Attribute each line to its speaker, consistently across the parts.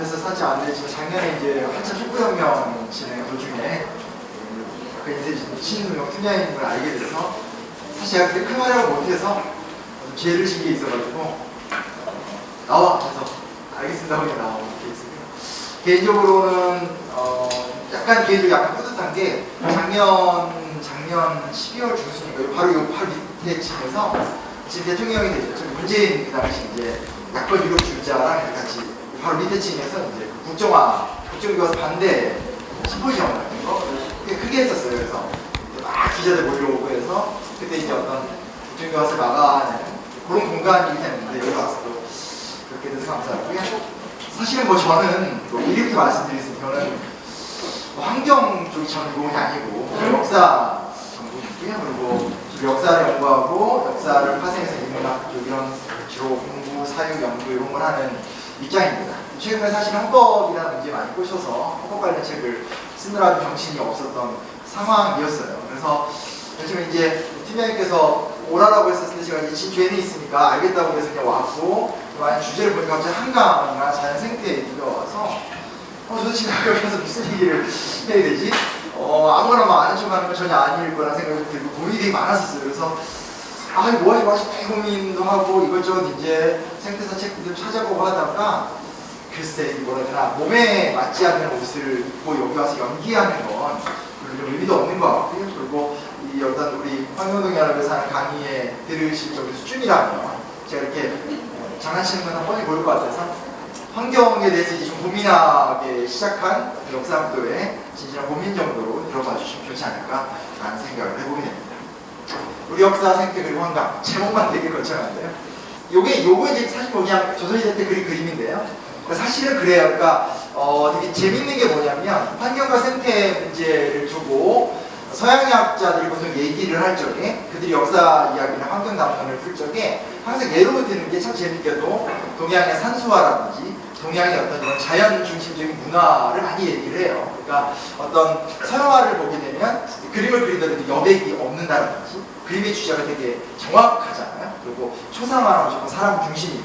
Speaker 1: 앞에서 사지 않았지만 작년에 이제 한참 촉구혁명 진행 도중에 그 인쇄 신인용 팀장님을 알게 돼서 사실 제가 그때 큰 활약을 못해서 죄를 진 게 있어가지고 나와 해서 알겠습니다 하고 나오게 있습니다. 개인적으로는 약간 뿌듯한 게 작년 12월 중순인가요? 바로 밑에 층에서 지금 대통령이 되셨죠. 문재인 그 당시 이제 야권 유력 주자랑 같이 바로 밑에 층에서 이제 국정교과서 반대 심포지엄 같은 거 꽤 크게 했었어요. 그래서 막 기자들 몰려오고 해서 그때 이제 어떤 국정교과서 막아내는 그런 공간이 됐는데 여기 와서도 그렇게 돼서 감사하고요. 사실은 뭐 저는 미리부터 말씀드리겠습니다. 저는 환경 쪽이 전공이 아니고 역사 전공이고요. 그리고 역사를 연구하고 역사를 파생해서 인문학 쪽 이런 주로 공부, 사육, 연구 이런 걸 하는 입장입니다. 최근에 사실 헌법이라는 문제에 많이 꽂혀서 헌법 관련 책을 쓰느라고 정신이 없었던 상황이었어요. 그래서 요즘에 이제 팀장님께서 오라라고 했었을 때 제가 이제 죄는 있으니까 알겠다고 해서 그냥 왔고 만약 주제를 보니까 갑자기 한강이나 자연 생태 얘기가 와서 도대체 여기 가서 무슨 얘기를 해야 되지? 아무거나 막 아는 척 하는 건 전혀 아닐 거라는 생각이 들고 고민이 되게 많았었어요. 그래서 뭐 하지 되게 고민도 하고 이것저것 이제 생태사 책들도 찾아보고 하다가 글쎄 뭐라 해야 되나 몸에 맞지 않는 옷을 입고 여기 와서 연기하는 건 별로 의미도 없는 것 같고요. 그리고 이 어떤 우리 환경운동연합에서 하는 강의에 들으실 정도 수준이라면 제가 이렇게 장난치는 건 한 번에 보일 것 같아서 환경에 대해서 이제 좀 고민하게 시작한 역사학도의 진실한 고민 정도로 들어봐 주시면 좋지 않을까라는 생각을 해보게 됩니다. 우리 역사, 생태, 그리고 환경 제목만 되게 거창한데요. 요거 이제 사실 뭐 그냥 조선시대 때 그린 그림인데요. 사실은 그래요. 그러니까 되게 재밌는 게 뭐냐면 환경과 생태 문제를 두고 서양학자들이 보통 얘기를 할 적에 그들이 역사 이야기나 환경 담론을 풀 적에 항상 예로 드는 게 참 재밌게도 동양의 산수화라든지 동양의 어떤 이런 자연 중심적인 문화를 많이 얘기를 해요. 그러니까 어떤 서양화를 보게 되면 그림을 그리더라도 여백이 없는다든지 그림의 주제가 되게 정확하잖아요. 그리고 초상화는 무조건 사람 중심이고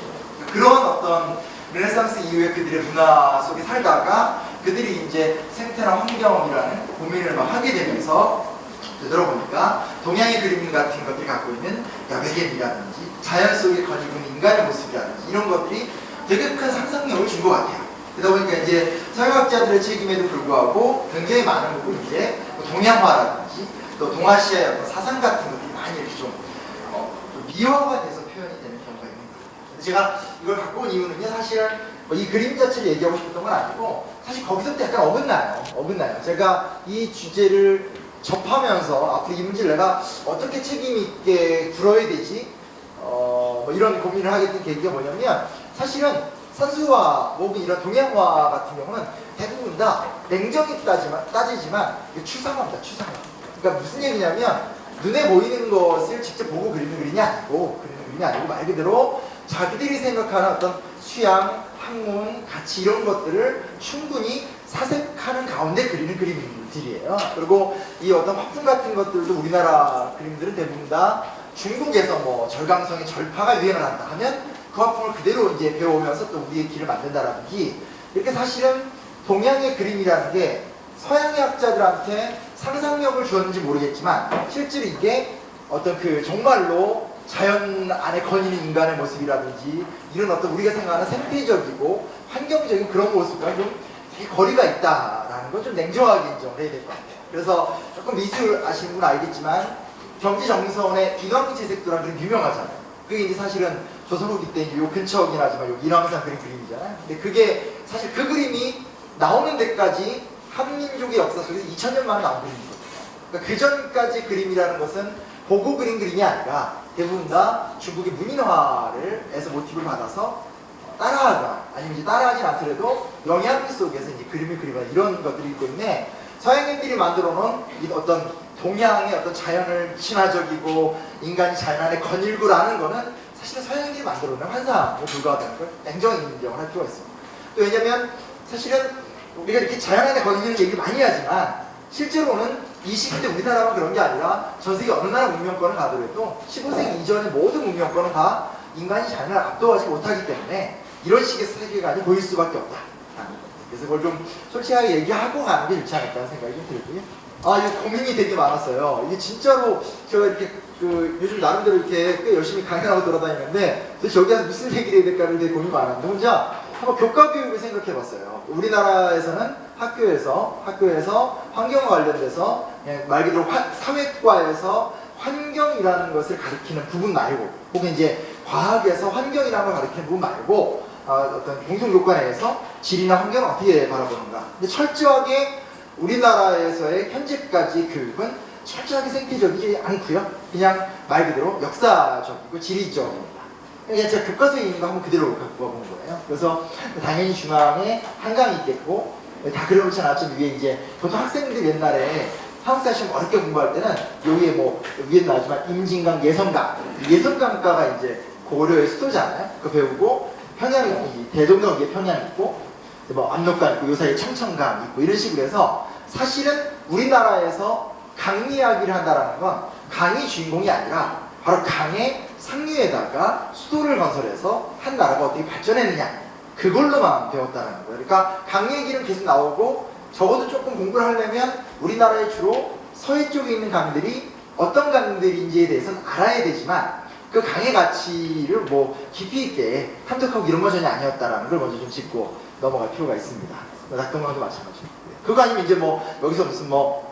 Speaker 1: 그런 어떤 르네상스 이후에 그들의 문화 속에 살다가 그들이 이제 생태나 환경이라는 고민을 막 하게 되면서 되돌아보니까 동양의 그림 같은 것들이 갖고 있는 여백의미라든지 자연 속에 거니고 있는 인간의 모습이라든지 이런 것들이 되게 큰 상상력을 준 것 같아요. 그러다 보니까 이제 서양학자들의 책임에도 불구하고 굉장히 많은 부분 이제 동양화라든지 또 동아시아의 어떤 사상 같은 것들이 많이 이렇게 좀 미화가 돼서 표현이 되는 경우가 있는 거예요. 제가 이걸 갖고 온 이유는요, 사실은 이 그림 자체를 얘기하고 싶었던 건 아니고 사실 거기서부터 약간 어긋나요. 제가 이 주제를 접하면서 앞으로 이 문제를 내가 어떻게 책임 있게 풀어야 되지? 뭐 이런 고민을 하게 된 계기가 뭐냐면 사실은 산수화, 혹은 이런 동양화 같은 경우는 대부분 다 냉정히 따지지만 추상화입니다. 추상화. 그러니까 무슨 얘기냐면 눈에 보이는 것을 직접 보고 그리는 그림이 아니고 말 그대로 자기들이 생각하는 어떤 수양, 학문, 가치 이런 것들을 충분히 사색하는 가운데 그리는 그림들이에요. 그리고 이 어떤 화풍 같은 것들도 우리나라 그림들은 대부분 다 중국에서 뭐 절강성의 절파가 유행을 한다 하면 그 화풍을 그대로 이제 배워오면서 또 우리의 길을 만든다라든지 이렇게 사실은 동양의 그림이라는 게 서양의 학자들한테 상상력을 주었는지 모르겠지만 실제로 이게 어떤 그 정말로 자연 안에 거니는 인간의 모습이라든지 이런 어떤 우리가 생각하는 생태적이고 환경적인 그런 모습과 좀 되게 거리가 있다라는 건 좀 냉정하게 인정을 해야 될 것 같아요. 그래서 조금 미술 아시는 분 알겠지만 경지정선의 인왕지색도라는 그림 유명하잖아요. 그게 이제 사실은 조선 후기 때 요 근처이긴 하지만 요 인왕산 그린 그림이잖아요. 근데 그게 사실 그 그림이 나오는 데까지 한민족의 역사 속에서 2000년 만에 나온 그림이거든요. 그러니까 그 전까지 그림이라는 것은 보고 그린 그림이 아니라 대부분 다 중국의 문인화에서 모티브를 받아서 따라하거나 아니면 이제 따라하진 않더라도 영향 속에서 이제 그림을 그리거나 이런 것들이기 때문에 서양인들이 만들어 놓은 이 어떤 동양의 어떤 자연을 친화적이고 인간이 자연 안에 거닐고라는 거는 사실은 서양인들이 만들어 놓은 환상에 불과하다는 걸 냉정히 인정을 할 필요가 있습니다. 또 왜냐면 사실은 우리가 이렇게 자연 안에 거니는 얘기를 많이 하지만 실제로는 이 시기 때 우리나라만 그런 게 아니라 전 세계 어느 나라 문명권을 가더라도 15세기 이전의 모든 문명권은 다 인간이 자연을 압도하지 못하기 때문에 이런 식의 세계관이 보일 수밖에 없다. 그래서 그걸 좀 솔직하게 얘기하고 가는 게 좋지 않을까 생각이 좀 들고요. 이거 고민이 되게 많았어요. 이게 진짜로 제가 이렇게 요즘 나름대로 이렇게 꽤 열심히 강연하고 돌아다니는데 도대체 여기 와서 무슨 얘기를 해야 될까를 되게 고민이 많았는데 혼자 한번 교과 교육을 생각해 봤어요. 우리나라에서는 학교에서 환경과 관련돼서 말 그대로 사회과에서 환경이라는 것을 가리키는 부분 말고 혹은 이제 과학에서 환경이라는 걸 가리키는 부분 말고 어떤 공통교과 내에서 질이나 환경을 어떻게 바라보는가. 근데 철저하게 우리나라에서의 현재까지 교육은 철저하게 생태적이지 않고요. 그냥 말 그대로 역사적이고 지리적입니다. 그냥 제가 교과서에 있는 거 한번 그대로 갖고 와본 거예요. 그래서 당연히 중앙에 한강이 있겠고 다 그려놓지 않았지만 위에 이제 보통 학생들 옛날에 한국사 시험 어렵게 공부할 때는 여기에 뭐 위에도 나오지만 임진강, 예선강가가 이제 고려의 수도잖아요. 그거 배우고 평양이 대동강 위에 평양이 있고 뭐 압록강 있고 요 사이에 청천강 있고 이런 식으로 해서 사실은 우리나라에서 강 이야기를 한다는 건 강이 주인공이 아니라 바로 강의 상류에다가 수도를 건설해서 한 나라가 어떻게 발전했느냐 그걸로만 배웠다는 거예요. 그러니까 강 얘기는 계속 나오고 적어도 조금 공부를 하려면 우리나라의 주로 서해 쪽에 있는 강들이 어떤 강들인지에 대해서는 알아야 되지만 그 강의 가치를 뭐 깊이 있게 탐독하고 이런 건 전혀 아니었다라는 걸 먼저 좀 짚고 넘어갈 필요가 있습니다. 낙동강도 마찬가지고 그거 아니면 이제 뭐 여기서 무슨 뭐라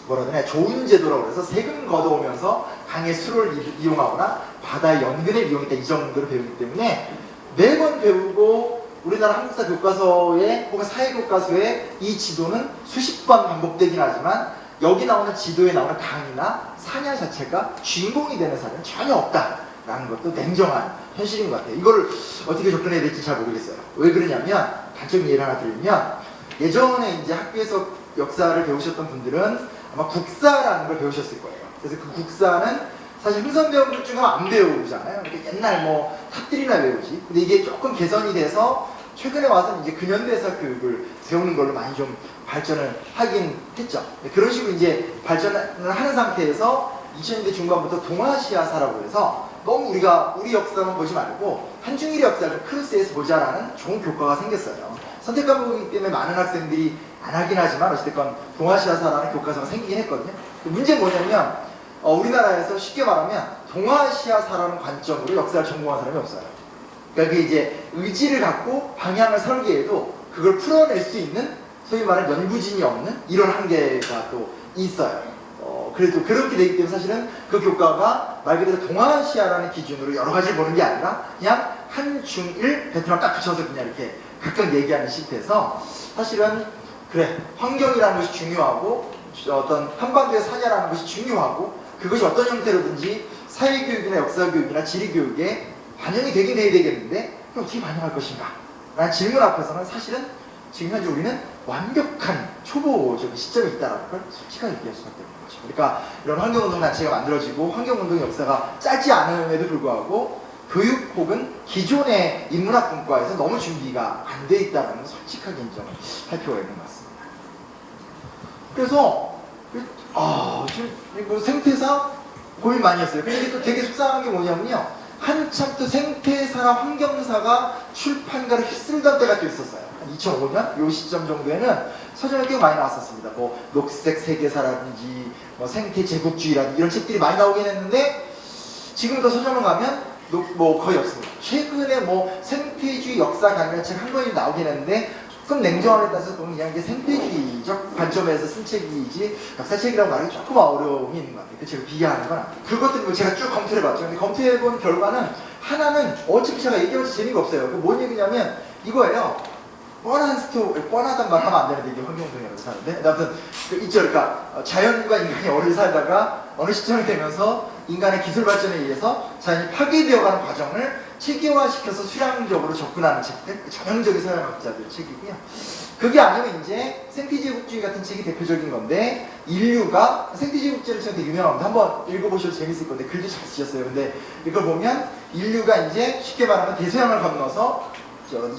Speaker 1: 그러냐 좋은 제도라고 해서 세금 걷어오면서 강의 수를 이용하거나 바다의 연근을 이용했다 이 정도를 배우기 때문에 매번 배우고 우리나라 한국사 교과서에 혹은 사회 교과서에 이 지도는 수십 번 반복되긴 하지만 여기 나오는 지도에 나오는 강이나 산야 자체가 주인공이 되는 사례는 전혀 없다라는 것도 냉정한 현실인 것 같아요. 이걸 어떻게 접근해야 될지 잘 모르겠어요. 왜 그러냐면 단적인 예를 하나 드리면 예전에 이제 학교에서 역사를 배우셨던 분들은 아마 국사라는 걸 배우셨을 거예요. 그래서 그 국사는 사실 흥선 배운 중에 안 배우잖아요. 그러니까 옛날 뭐 탑들이나 배우지. 근데 이게 조금 개선이 돼서 최근에 와서는 이제 근현대사 교육을 배우는 걸로 많이 좀 발전을 하긴 했죠. 그런 식으로 이제 발전을 하는 상태에서 2000년대 중반부터 동아시아사라고 해서 너무 우리가 우리 역사만 보지 말고 한중일의 역사를 좀 크로스해서 보자라는 좋은 교과가 생겼어요. 선택 과목이기 때문에 많은 학생들이 안 하긴 하지만 어쨌든 동아시아사라는 교과서가 생기긴 했거든요. 문제는 뭐냐면 우리나라에서 쉽게 말하면 동아시아사라는 관점으로 역사를 전공한 사람이 없어요. 그러니까 그게 이제 의지를 갖고 방향을 설계해도 그걸 풀어낼 수 있는 소위 말하는 연구진이 없는 이런 한계가 또 있어요. 그래도 그렇게 되기 때문에 사실은 그 교과가 말 그대로 동아시아라는 기준으로 여러 가지를 보는 게 아니라 그냥 한, 중, 일, 베트남 딱 붙여서 그냥 이렇게 각각 얘기하는 식대에서 사실은 그래 환경이라는 것이 중요하고 어떤 한반도의 사냐라는 것이 중요하고 그것이 어떤 형태로든지 사회교육이나 역사교육이나 지리교육에 반영이 되긴 해야 되겠는데 그럼 어떻게 반영할 것인가? 라는 질문 앞에서는 사실은 지금 현재 우리는 완벽한 초보적인 시점에 있다는 걸 솔직하게 얘기할 수밖에 없는 거죠. 그러니까 이런 환경운동 단체가 만들어지고 환경운동의 역사가 짧지 않음에도 불구하고 교육 혹은 기존의 인문학 분과에서 너무 준비가 안 돼 있다는 걸 솔직하게 인정을 할 필요가 있는 것 같습니다. 그래서 지금 생태사 고민 많이 했어요. 근데 이게 또 되게 속상한 게 뭐냐면요. 한참 또 생태사나 환경사가 출판가를 휩쓸던 때가 또 있었어요. 한 2005년 요 시점 정도에는 서점에 꽤 많이 나왔었습니다. 뭐 녹색 세계사라든지 뭐 생태 제국주의라든지 이런 책들이 많이 나오긴 했는데 지금도 서점을 가면 뭐 거의 없습니다. 최근에 뭐 생태주의 역사 관련 책 한 권이 나오긴 했는데 조금 냉정하게 따서 보면 그냥 이게 생태주의적 관점에서 쓴 책이지 역사책이라고 말하기 조금 어려움이 있는 것 같아요. 그 책을 비하하는 건 아니에요. 그것들 제가 쭉 검토를 해봤죠. 근데 검토해본 결과는 하나는 어차피 제가 얘기해봐서 재미가 없어요. 뭔 얘기냐면 이거예요. 뻔하단 말 하면 안 되는데 이게 환경운동이라고 사는데 아무튼 있죠. 그러니까 자연과 인간이 오래 살다가 어느 시점이 되면서 인간의 기술 발전에 의해서 자연이 파괴되어가는 과정을 체계화시켜서 수량적으로 접근하는 책들, 전형적인 서양학자들 책이고요. 그게 아니면 이제 생태제국주의 같은 책이 대표적인 건데 인류가 생태제국주의를 책 되게 유명합니다. 한번 읽어보셔도 재밌을 건데 글도 잘 쓰셨어요. 근데 이걸 보면 인류가 이제 쉽게 말하면 대서양을 건너서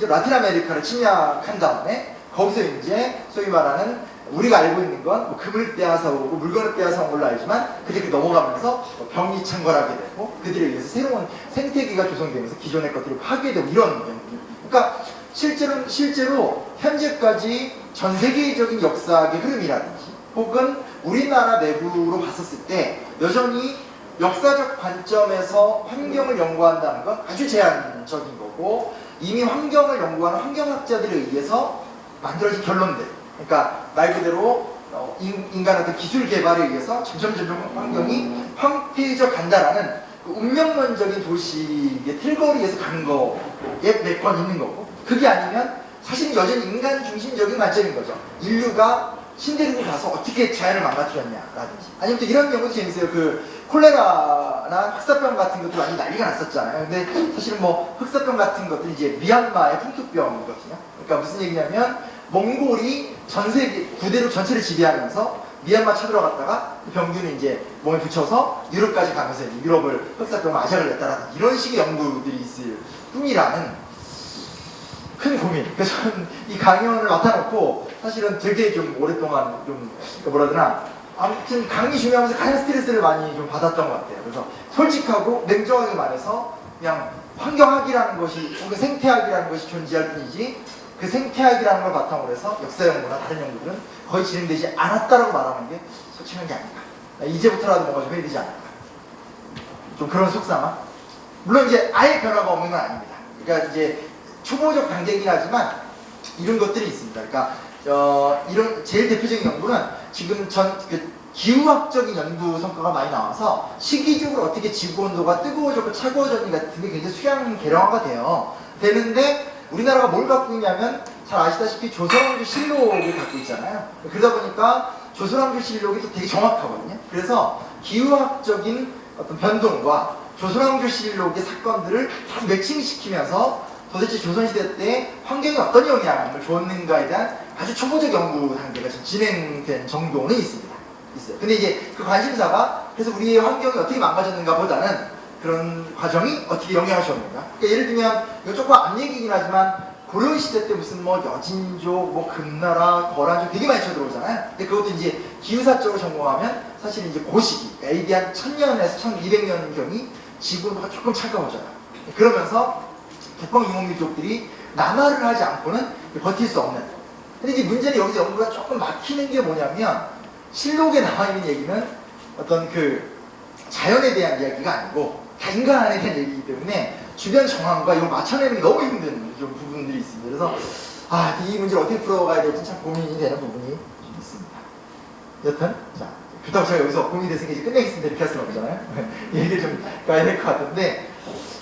Speaker 1: 라틴 아메리카를 침략한 다음에 거기서 이제 소위 말하는 우리가 알고 있는 건 뭐 금을 빼앗아 오고 물건을 빼앗아 온 걸로 알지만 그들이 넘어가면서 병이 창궐하게 되고 그들에 의해서 새로운 생태계가 조성되면서 기존의 것들이 파괴되고 이런. 그러니까 실제로 현재까지 전 세계적인 역사의 흐름이라든지 혹은 우리나라 내부로 봤었을 때 여전히 역사적 관점에서 환경을 연구한다는 건 아주 제한적인 거고, 이미 환경을 연구하는 환경학자들에 의해서 만들어진 결론들, 그러니까 말 그대로 인간의 어떤 기술 개발에 의해서 점점 환경이 황폐해져 간다라는 그 운명론적인 도시의 틀거리에서 가는 거에 몇 번 있는 거고, 그게 아니면 사실은 여전히 인간 중심적인 관점인 거죠. 인류가 신대륙을 가서 어떻게 자연을 망가뜨렸냐라든지, 아니면 또 이런 경우도 재밌어요. 그 콜레라나 흑사병 같은 것도 많이 난리가 났었잖아요. 근데 사실은 뭐 흑사병 같은 것들이 이제 미얀마의 풍토병이거든요. 그러니까 무슨 얘기냐면 몽골이 전 세계 구대륙 전체를 지배하면서 미얀마 쳐들어갔다가 그 병균을 이제 몸에 붙여서 유럽까지 가면서 유럽을 흑사병 아작을 냈다라는 이런 식의 연구들이 있을 뿐이라는 큰 고민. 그래서 저는 이 강연을 맡아놓고 사실은 되게 좀 오랫동안 좀 뭐라 해야 되나, 아무튼 강의 준비하면서 가장 스트레스를 많이 좀 받았던 것 같아요. 그래서 솔직하고 냉정하게 말해서 그냥 환경학이라는 것이 혹은 생태학이라는 것이 존재할 뿐이지, 그 생태학이라는 걸 바탕으로 해서 역사 연구나 다른 연구들은 거의 진행되지 않았다라고 말하는 게 솔직한 게 아닌가. 이제부터라도 뭔가 좀 해야 되지 않을까. 좀 그런 속상함. 물론 이제 아예 변화가 없는 건 아닙니다. 그러니까 이제 초보적 단계이긴 하지만 이런 것들이 있습니다. 그러니까 이런 제일 대표적인 연구는 지금 기후학적인 연구 성과가 많이 나와서 시기적으로 어떻게 지구 온도가 뜨거워졌고 차가워졌는지 같은 게 굉장히 수량 계량화가 되는데 우리나라가 뭘 갖고 있냐면 잘 아시다시피 조선왕조 실록을 갖고 있잖아요. 그러다 보니까 조선왕조 실록이 또 되게 정확하거든요. 그래서 기후학적인 어떤 변동과 조선왕조 실록의 사건들을 다 매칭시키면서 도대체 조선시대 때 환경이 어떤 영향을 줬는가에 대한 아주 초보적 연구 단계가 지금 진행된 정도는 있습니다. 있어요. 근데 이제 그 관심사가 그래서 우리의 환경이 어떻게 망가졌는가 보다는 그런 과정이 어떻게 영향을 줬는가. 그러니까 예를 들면 이거 조금 앞 얘기긴 하지만 고려시대 때 무슨 뭐 여진족, 뭐 금나라, 거란족 되게 많이 쳐들어오잖아요. 근데 그것도 이제 기후사적으로 전공하면 사실 이제 그 시기, AD 한 1000년에서 1200년경이 지구가 조금 차가워져요. 그러면서 북방 유목민족들이 남하를 하지 않고는 버틸 수 없는. 근데 이제 문제는 여기서 연구가 조금 막히는 게 뭐냐면 실록에 나와 있는 얘기는 어떤 그 자연에 대한 이야기가 아니고 다 인간에 대한 얘기이기 때문에 주변 정황과 이걸 맞춰내는 게 너무 힘든 좀 부분들이 있습니다. 그래서 이 문제를 어떻게 풀어가야 될지 참 고민이 되는 부분이 좀 있습니다. 여튼 자, 그렇다고 제가 여기서 고민이 됐으니까 이제 끝내겠습니다 이렇게 할 수는 없잖아요. 얘기를 좀 가야 될 것 같은데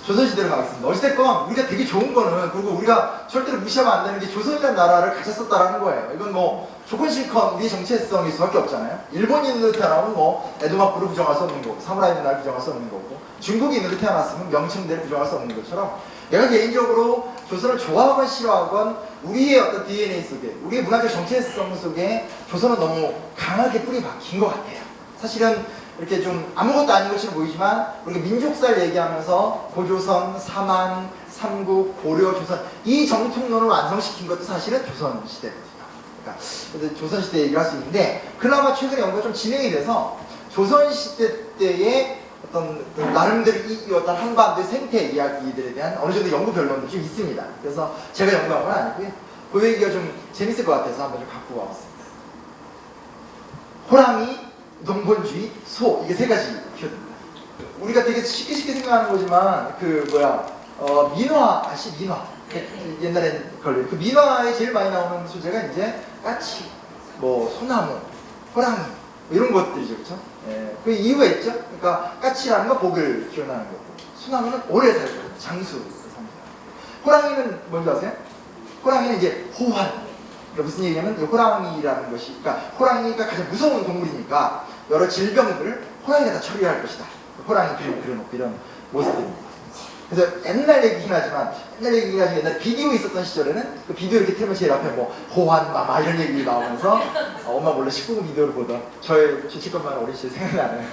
Speaker 1: 조선시대로 가겠습니다. 어찌됐건 우리가 되게 좋은 거는, 그리고 우리가 절대로 무시하면 안 되는 게 조선이라는 나라를 가졌었다라는 거예요. 이건 뭐 조건실컷 우리의 정체성일 수밖에 없잖아요. 일본인으로 태어나면 뭐 에도마부를 부정할 수 없는 거고, 사무라이 문화를 부정할 수 없는 거고, 중국인으로 태어났으면 명청대를 부정할 수 없는 것처럼, 내가 개인적으로 조선을 좋아하건 싫어하건 우리의 어떤 DNA 속에, 우리의 문화적 정체성 속에 조선은 너무 강하게 뿌리 박힌 것 같아요. 사실은 이렇게 좀 아무것도 아닌 것처럼 보이지만 우리가 민족사를 얘기하면서 고조선, 사만, 삼국, 고려, 조선 이 정통론을 완성시킨 것도 사실은 조선시대거든요. 그러니까 조선시대 얘기를 할 수 있는데, 그나마 최근에 연구가 좀 진행이 돼서 조선시대 때의 어떤 나름대로 이 어떤 한반도의 생태 이야기들에 대한 어느 정도 연구 변론도 좀 있습니다. 그래서 제가 연구한 건 아니고요. 그 얘기가 좀 재밌을 것 같아서 한번 좀 갖고 와봤습니다. 호랑이, 농본주의, 소, 이게 세 가지 키워드입니다. 우리가 되게 쉽게 생각하는 거지만 민화, 민화. 옛날엔 걸려. 그 민화에 제일 많이 나오는 소재가 이제 까치, 뭐 소나무, 호랑이 이런 것들이죠, 그렇죠? 예, 그 이유가 있죠. 그러니까 까치라는 건 복을 기원하는 거고, 소나무는 오래 살고 장수를 삽니다. 호랑이는 뭔지 아세요? 호랑이는 이제 호환. 그러니까 무슨 얘기냐면 호랑이라는 것이, 그러니까 호랑이가 가장 무서운 동물이니까 여러 질병들을 호랑이가 다 처리할 것이다. 호랑이 그려놓고 이런 모습들입니다. 그래서 옛날 얘기긴 하지만 옛날 비디오 있었던 시절에는 그 비디오 이렇게 틀면 제일 앞에 뭐 호환 마마 이런 얘기 나오면서 엄마 몰래 19금 비디오를 보던 저의 죄책감만 어린 시절 생각나는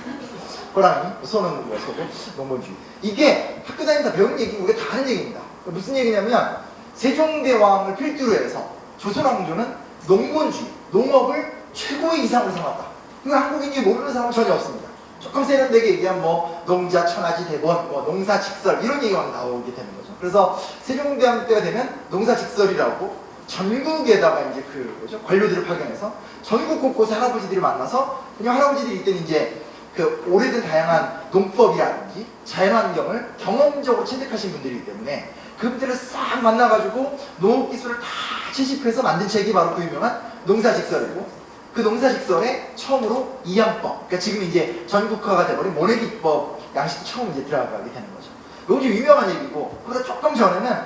Speaker 1: 호랑이, 소는 뭐 소고, 농본주의. 이게 학교 다니면서 배운 얘기고 우리가 다 하는 얘기입니다. 무슨 얘기냐면 세종대왕을 필두로 해서 조선왕조는 농본주의, 농업을 최고의 이상으로 삼았다. 이거 한국인이 모르는 사람은 전혀 없습니다. 조금 세련되게 얘기하면 뭐 농자, 천하지, 대번, 뭐 농사직설 이런 얘기가 나오게 되는 거죠. 그래서 세종대왕 때가 되면 농사직설이라고 전국에다가 이제 그 뭐죠? 관료들을 파견해서 전국 곳곳에 할아버지들이 만나서 그냥 할아버지들이 이때는 이제 그 오래된 다양한 농법이라든지 자연환경을 경험적으로 체득하신 분들이기 때문에 그분들을 싹 만나가지고 농업기술을 다 채집해서 만든 책이 바로 그 유명한 농사직설이고, 그 농사직설에 처음으로 이양법, 그러니까 지금 이제 전국화가 돼버린 모내기법 양식이 처음 이제 들어가게 되는 거죠. 이거 좀 유명한 얘기고, 그보다 조금 전에는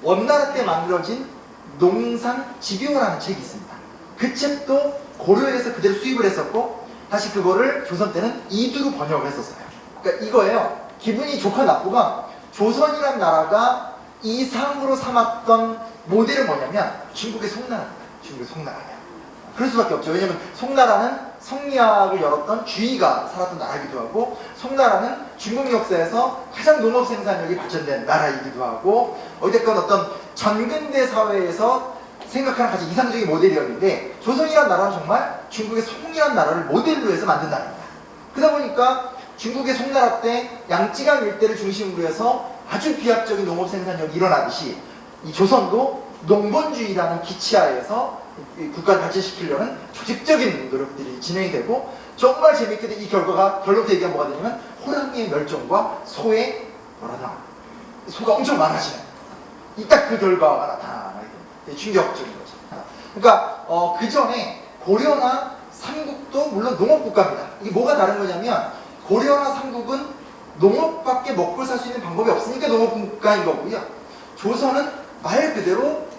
Speaker 1: 원나라 때 만들어진 농상집요라는 책이 있습니다. 그 책도 고려에서 그대로 수입을 했었고 다시 그거를 조선 때는 이두로 번역을 했었어요. 그러니까 이거예요. 기분이 좋고 나쁘가 조선이란 나라가 이상으로 삼았던 모델은 뭐냐면 중국의 송나라입니다. 중국의 송나라예요. 그럴 수밖에 없죠. 왜냐면 송나라는 성리학을 열었던 주의가 살았던 나라이기도 하고, 송나라는 중국 역사에서 가장 농업 생산력이 발전된 나라이기도 하고, 어쨌건 어떤 전근대 사회에서 생각하는 가장 이상적인 모델이었는데, 조선이란 나라는 정말 중국의 송이란 나라를 모델로 해서 만든 나라입니다. 그러다 보니까 중국의 송나라 때 양쯔강 일대를 중심으로 해서 아주 비합적인 농업 생산력이 일어나듯이 이 조선도 농본주의라는 기치하에서 국가를 발전시키려는 조직적인 노력들이 진행이 되고, 정말 재밌게도 이 결과가 결론부터 얘기하면 뭐가 되냐면 호랑이의 멸종과 소의 뭐라나 소가 엄청 많아지는, 이 딱 그 결과가 나타나게 됩니다. 충격적인 거죠. 그러니까 그 전에 고려나 삼국도 물론 농업국가입니다. 이게 뭐가 다른 거냐면 고려나 삼국은 농업밖에 먹고 살 수 있는 방법이 없으니까 농업국가인 거고요. 조선은 말 그대로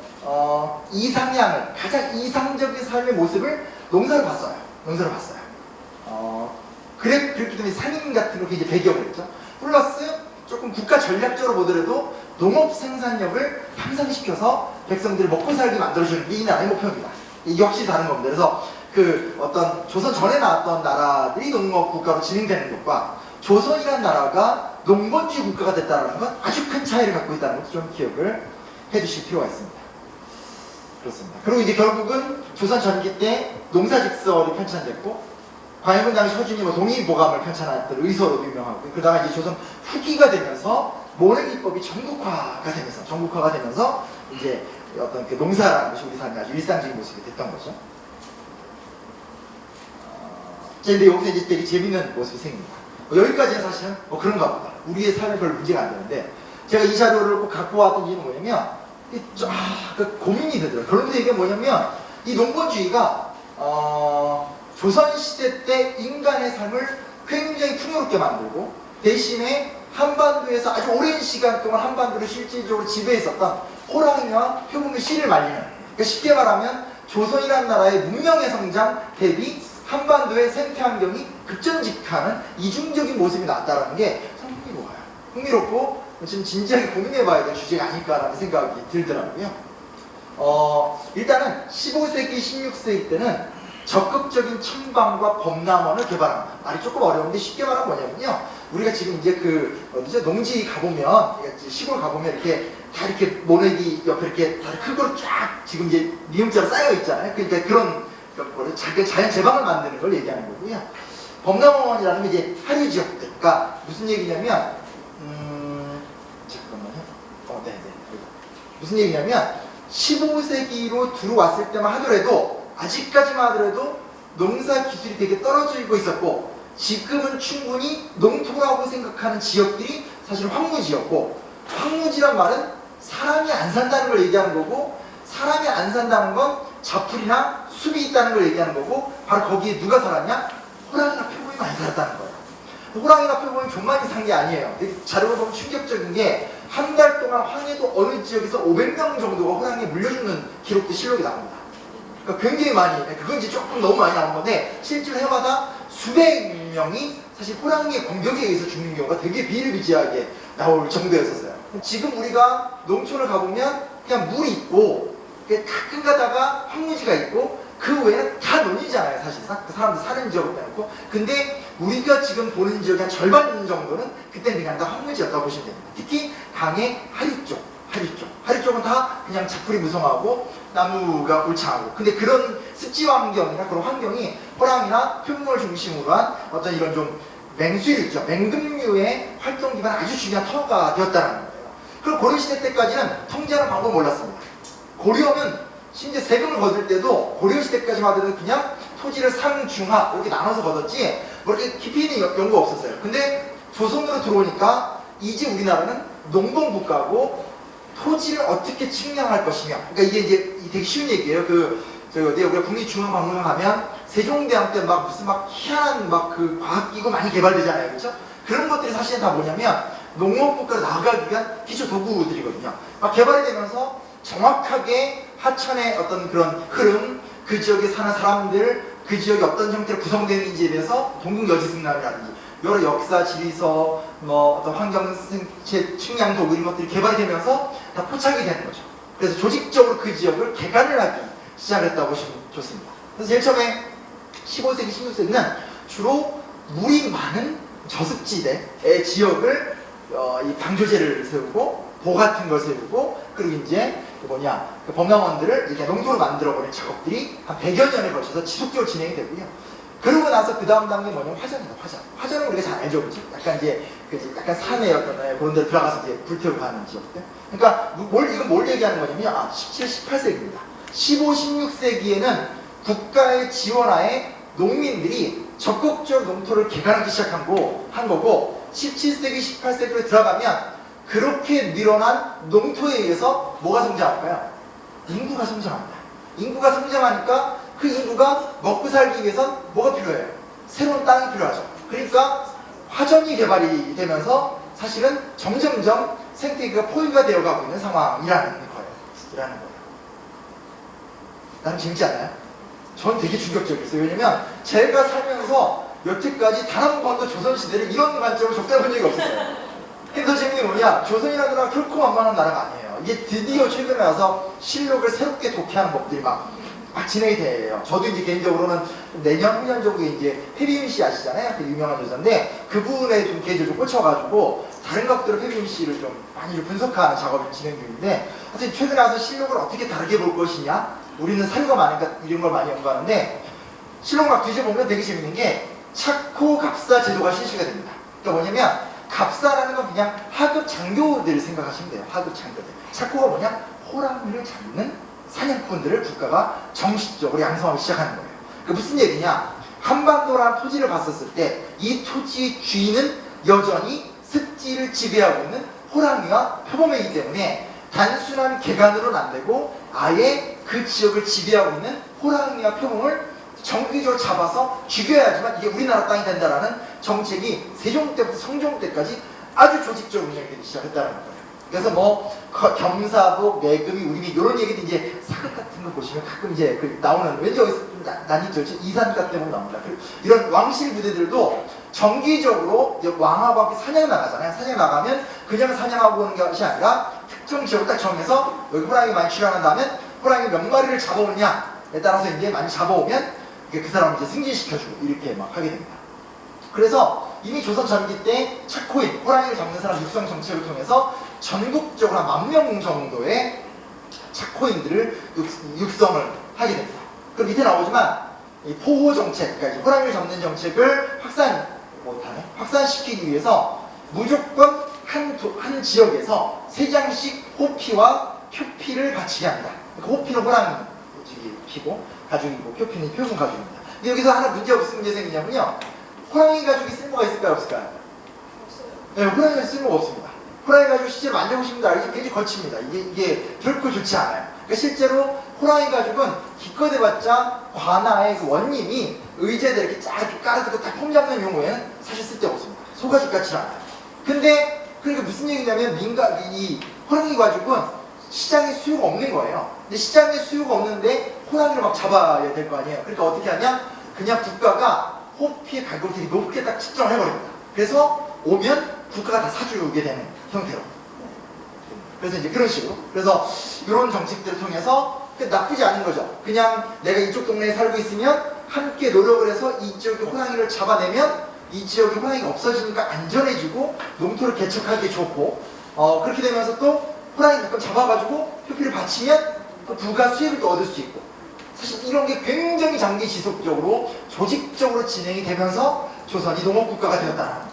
Speaker 1: 이상향을, 가장 이상적인 삶의 모습을 농사를 봤어요. 농사를 봤어요. 그렇기 때문에 상인 같은 거 이제 배경을 했죠. 플러스 조금 국가 전략적으로 보더라도 농업 생산력을 향상시켜서 백성들을 먹고 살게 만들어주는 게 이 나라의 목표입니다. 이게 확실히 다른 겁니다. 그래서 그 어떤 조선 전에 나왔던 나라들이 농업 국가로 진행되는 것과 조선이라는 나라가 농번주의 국가가 됐다는 건 아주 큰 차이를 갖고 있다는 것도 좀 기억을 해두실 필요가 있습니다. 그렇습니다. 그리고 이제 결국은 조선 전기 때 농사직설이 편찬됐고, 광해군 당시 서준이 뭐 동의보감을 편찬했던 의서로 유명하고, 그러다가 이제 조선 후기가 되면서 모내기법이 전국화가 되면서 이제 어떤 그 농사라는 것이 우리 삶의 아주 일상적인 모습이 됐던 거죠. 자, 근데 여기서 이제 되게 재밌는 모습이 생깁니다. 여기까지는 사실은 그런가 보다. 우리의 삶에 별 문제가 안 되는데, 제가 이 자료를 꼭 갖고 왔던 이유는 뭐냐면, 그 고민이 되더라고요. 결론부터 얘기가 뭐냐면, 이 농번주의가 조선시대 때 인간의 삶을 굉장히 풍요롭게 만들고, 대신에 한반도에서 아주 오랜 시간 동안 한반도를 실질적으로 지배했었던 호랑이와 표범의 씨를 말리는, 그러니까 쉽게 말하면 조선이라는 나라의 문명의 성장 대비 한반도의 생태 환경이 급전직하는 이중적인 모습이 나왔다는 게 상당히 흥미롭고 지금 진지하게 고민해봐야 될 주제가 아닐까라는 생각이 들더라고요. 일단은 15세기, 16세기 때는 적극적인 청방과 범람원을 개발합니다. 말이 조금 어려운데 쉽게 말하면 뭐냐면요, 우리가 지금 이제 그 어디죠, 농지 가보면, 시골 가보면 이렇게 다 이렇게 모내기 옆에 이렇게 다 흙으로 쫙 지금 이제 미음자로 쌓여 있잖아요. 그러니까 그런 자연 제방을 만드는 걸 얘기하는 거고요. 범람원이라는 게 이제 하류 지역들. 그러니까 무슨 얘기냐면, 잠깐만요. 네네. 무슨 얘기냐면 15세기로 들어왔을 때만 하더라도, 아직까지만 하더라도 농사 기술이 되게 떨어지고 있었고, 지금은 충분히 농토라고 생각하는 지역들이 사실 황무지였고, 황무지란 말은 사람이 안 산다는 걸 얘기하는 거고, 사람이 안 산다는 건 자풀이나 숲이 있다는 걸 얘기하는 거고, 바로 거기에 누가 살았냐? 호랑이나 표범이 많이 살았다는 거예요. 호랑이나 표범이 좀 많이 산 게 아니에요. 자료를 보면 충격적인 게, 한 달 동안 황해도 어느 지역에서 500명 정도가 호랑이에 물려 죽는 기록도 실록이 나옵니다. 그러니까 굉장히 많이, 그건 이제 조금 너무 많이 나온 건데, 실제로 해마다 수백 명이 사실 호랑이의 공격에 의해서 죽는 경우가 되게 비일비재하게 나올 정도였었어요. 지금 우리가 농촌을 가보면 그냥 물이 있고, 가끔 가다가 황무지가 있고, 그 외에는 다 논이잖아요, 사실상. 그 사람들 사는 지역을 빼놓고. 근데 우리가 지금 보는 지역의 한 절반 정도는 그때는 그냥 다 황무지였다고 보시면 됩니다. 특히 강의 하류 쪽. 하류 쪽은 다 그냥 자풀이 무성하고 나무가 울창하고, 근데 그런 습지 환경이나 그런 환경이 호랑이나 표범을 중심으로 한 어떤 이런 좀 맹수류 있죠. 맹금류의 활동 기반 아주 중요한 터가 되었다는 거예요. 그리고 고려시대 때까지는 통제하는 방법을 몰랐습니다. 고려는 심지어 세금을 거둘 때도 고려시대까지만 하더라도 그냥 토지를 상중하 이렇게 나눠서 거뒀지 뭐 이렇게 깊이 있는 연구가 없었어요. 근데 조선으로 들어오니까 이제 우리나라는 농농국가고 토지를 어떻게 측량할 것이며, 그러니까 이게 이제 되게 쉬운 얘기예요. 우리가 국립중앙박물관 가면 세종대왕 때 막 무슨 막 희한한 막 그 과학기구 많이 개발되잖아요, 그렇죠? 그런 것들이 사실은 다 뭐냐면 농업국가로 나아가기 위한 기초 도구들이거든요. 막 개발이 되면서 정확하게 하천의 어떤 그런 흐름, 그 지역에 사는 사람들, 그 지역이 어떤 형태로 구성되는지에 대해서 동국여지승람이라든지 여러 역사, 지리서, 뭐 어떤 환경생체 측량 도구 이런 것들이 개발이 되면서 다 포착이 되는 거죠. 그래서 조직적으로 그 지역을 개간을 하기 시작했다고 보시면 좋습니다. 그래서 제일 처음에 15세기, 16세기는 주로 물이 많은 저습지대의 지역을 이 방조제를 세우고 보 같은 걸 세우고 그리고 이제 그 범람원들을 이렇게 농토로 만들어버리는 작업들이 한 100여 년에 걸쳐서 지속적으로 진행이 되고요. 그러고 나서 그 다음 단계 뭐냐면 화전이다, 화전. 화전은 우리가 잘 알죠, 그렇죠? 약간 이제 약간 산의 어떤 그런 데로 들어가서 이제 불태우고 가는 지역들. 그러니까 이건 뭘 얘기하는 거냐면 17, 18세기입니다. 15, 16세기에는 국가의 지원하에 농민들이 적극적으로 농토를 개간하기 시작한 거고 17세기, 18세기로 들어가면 그렇게 늘어난 농토에 의해서 뭐가 성장할까요? 인구가 성장합니다. 인구가 성장하니까 그 인구가 먹고 살기 위해선 뭐가 필요해요? 새로운 땅이 필요하죠. 그러니까 화전이 개발이 되면서 사실은 점점점 생태계가 포유가 되어가고 있는 상황이라는 거예요. 나는 재밌지 않아요? 전 되게 충격적이었어요. 왜냐면 제가 살면서 여태까지 단 한 번도 조선시대를 이런 관점으로 접근해본 적이 없었어요. 근데 더 재밌는 게 뭐냐, 조선이라는 나라가 결코 만만한 나라가 아니에요. 이게 드디어 최근에 와서 실록을 새롭게 독해하는 법들이 막 진행이 돼요. 저도 이제 개인적으로는 내년, 후년 정도에 이제 페비윤 씨 아시잖아요? 그 유명한 저자인데 그분에 좀 개인적으로 좀 꽂혀가지고 다른 것들을 페비윤 씨를 좀 많이 분석하는 작업이 진행 중인데, 하여튼 최근에 와서 실록을 어떻게 다르게 볼 것이냐, 우리는 사료가 많으니까 이런 걸 많이 연구하는데 실록 막 뒤져보면 되게 재밌는 게 착호 갑사 제도가 실시가 됩니다. 그러니까 뭐냐면 갑사라는 건 그냥 하급 장교들 생각하시면 돼요. 하급 장교들. 착호가 뭐냐? 호랑이를 잡는 사냥꾼들을 국가가 정식적으로 양성하기 시작하는 거예요. 그 무슨 얘기냐? 한반도라는 토지를 봤었을 때 이 토지의 주인은 여전히 습지를 지배하고 있는 호랑이와 표범이기 때문에 단순한 개간으로는 안 되고 아예 그 지역을 지배하고 있는 호랑이와 표범을 정기적으로 잡아서 죽여야지만 이게 우리나라 땅이 된다라는 정책이 세종 때부터 성종 때까지 아주 조직적으로 운영되기 시작했다는 거예요. 그래서 뭐 겸사복, 매금이, 우리미 이런 얘기도 이제 사극 같은 거 보시면 가끔 이제 나오는, 왠지 어디서 좀 난이죠. 이산가 때문에 나옵니다. 이런 왕실 부대들도 정기적으로 왕하고 함께 사냥 나가잖아요. 사냥 나가면 그냥 사냥하고 오는 것이 아니라 특정 지역을 딱 정해서 여기 호랑이 많이 출현한다면 호랑이 몇 마리를 잡아오느냐에 따라서 이제 많이 잡아오면 그 사람을 이제 승진시켜주고 이렇게 막 하게 됩니다. 그래서 이미 조선 전기 때 착호인, 호랑이를 잡는 사람 육성 정책을 통해서 전국적으로 한 10,000명 정도의 착호인들을 육성을 하게 됩니다. 그럼 밑에 나오지만 이 포호 정책, 그러니까 이제 호랑이를 잡는 정책을 확산시키기 위해서 무조건 한 지역에서 3장씩 호피와 표피를 바치게 합니다. 그러니까 호피는 호랑이 피고 가죽이고 표피는 표준 가죽입니다. 근데 여기서 하나 무슨 문제 생기냐면요, 호랑이 가죽이 쓸모가 있을까요, 없을까요? 없어요. 네, 호랑이가 쓸모가 없습니다. 호랑이 가죽 실제로 만져보시면 알겠지만 굉장히 거칩니다. 이게 결코 좋지 않아요. 그러니까 실제로 호랑이 가죽은 기껏 해봤자 관아의 그 원님이 의자에다 이렇게 쫙 깔아두고 딱 폼 잡는 용어에는 사실 쓸데가 없습니다. 소가죽 같지 않아요. 근데 그러니까 무슨 얘기냐면 이 호랑이 가죽은 시장에 수요가 없는 거예요. 근데 시장에 수요가 없는데 호랑이를 막 잡아야 될 거 아니에요. 그러니까 어떻게 하냐? 그냥 국가가 호피의 가격을 되게 높게 딱 측정을 해버립니다. 그래서 오면 국가가 다 사주게 되는 형태로. 그래서 이제 그런 식으로. 그래서 이런 정책들을 통해서 나쁘지 않은 거죠. 그냥 내가 이쪽 동네에 살고 있으면 함께 노력을 해서 이쪽에 호랑이를 잡아내면 이 지역에 호랑이가 없어지니까 안전해지고 농토를 개척하기 좋고, 그렇게 되면서 또 호랑이 가끔 잡아가지고 표피를 바치면 또 부가 수익을 또 얻을 수 있고, 사실 이런 게 굉장히 장기 지속적으로 조직적으로 진행이 되면서 조선이 농업국가가 되었다.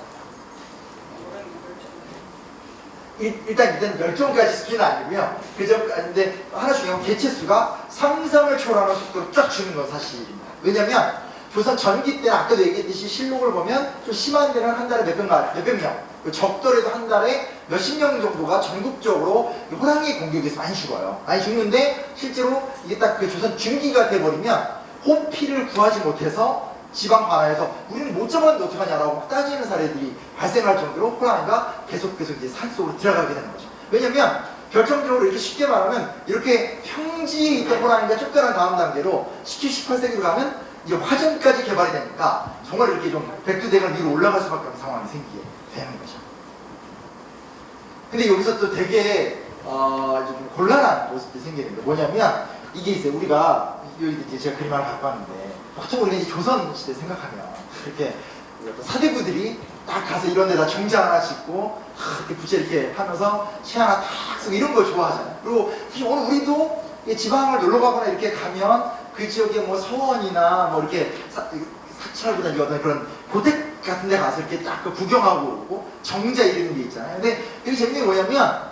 Speaker 1: 일단 멸종까지 수준은 아니고요. 그저 근데 하나 중요한 건 개체수가 상상을 초월하는 속도로 쫙 주는 건 사실입니다. 왜냐면 조선 전기 때는 아까도 얘기했듯이 실록을 보면 좀 심한 데는 한 달에 몇백 명, 적더라도 한 달에 몇십 명 정도가 전국적으로 호랑이 공격에서 많이 죽어요. 많이 죽는데 실제로 이게 딱 그 조선 중기가 돼버리면 호피를 구하지 못해서 지방 관할에서 우리는 못 잡았는데 어떡하냐라고 따지는 사례들이 발생할 정도로 호랑이가 계속 이제 산속으로 들어가게 되는 거죠. 왜냐면 결정적으로 이렇게 쉽게 말하면 이렇게 평지에 있던 호랑이가 쫓겨난 다음 단계로 17, 18세기로 가면 이제 화전까지 개발이 되니까 정말 이렇게 좀 백두대간 위로 올라갈 수밖에 없는 상황이 생기게 되는 거죠. 근데 여기서 또 되게 이제 좀 곤란한 모습이 생기는 게 뭐냐면 이게 있어요. 우리가 여기 이제 제가 그림 하나 갖고 왔는데 보통 우리가 이제 조선 시대 생각하면 이렇게 사대부들이 딱 가서 이런 데다 정자 하나 짓고 이렇게 부채 이렇게 하면서 시 하나 탁 쓰고 이런 걸 좋아하잖아요. 그리고 사실 오늘 우리도 지방을 놀러 가거나 이렇게 가면 그 지역에 뭐 서원이나 뭐 이렇게 사찰보다 어떤 그런 고택 같은 데 가서 이렇게 딱 구경하고 오고 정자 이런 게 있잖아요. 근데 되게 재밌는 게 뭐냐면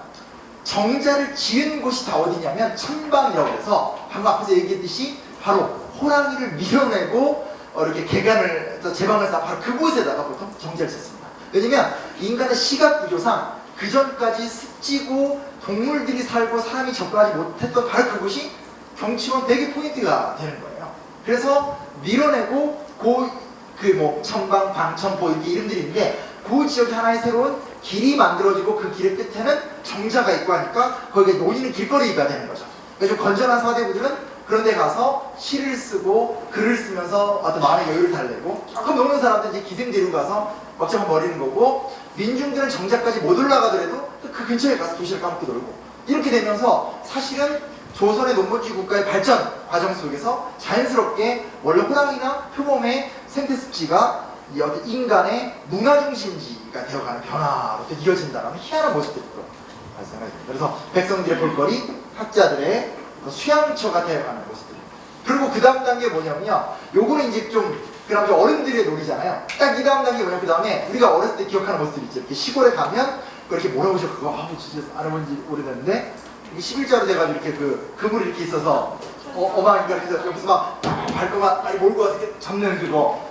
Speaker 1: 정자를 지은 곳이 다 어디냐면 천방이라고 해서 방금 앞에서 얘기했듯이 바로 호랑이를 밀어내고 이렇게 개간을 제방을 쌓아 바로 그곳에다가 보통 정자를 짓습니다. 왜냐면 인간의 시각 구조상 그 전까지 습지고 동물들이 살고 사람이 접근하지 못했던 바로 그곳이 경치원 되게 포인트가 되는 거예요. 그래서 밀어내고 그 뭐 천방, 방천포 이렇게 이름들이 있는데 그 지역에 하나의 새로운 길이 만들어지고 그 길의 끝에는 정자가 있고 하니까 거기에 놓이는 길거리가 되는 거죠. 그래서 좀 건전한 사대부들은 그런 데 가서 시를 쓰고 글을 쓰면서 어떤 마음의 여유를 달래고 조금 노는 사람들은 이제 기생제로 가서 먹자고 버리는 거고 민중들은 정자까지 못 올라가더라도 그 근처에 가서 도시를 까먹고 놀고 이렇게 되면서 사실은 조선의 농번지 국가의 발전 과정 속에서 자연스럽게 원래 호랑이나 표범의 생태습지가 이 어떤 인간의 문화중심지가 되어가는 변화로 또 이어진다는 희한한 모습들이 또 발생하게 됩니다. 그래서 백성들의 볼거리, 학자들의 수양처가 되어가는 모습들. 그리고 그 다음 단계 뭐냐면요. 요거는 이제 좀 그럼 어른들의 놀이잖아요. 딱 이 다음 단계 뭐냐면 그 다음에 우리가 어렸을 때 기억하는 모습들 있죠. 이렇게 시골에 가면 그렇게 몰아보셔 그거 진짜 안 해본 지 오래됐는데 이게 11자로 돼가지고 이렇게 그물이 이렇게 있어서 어망인가 이렇게 해서 여기서 막 발거만 많이 몰고 와서 이렇게 잡는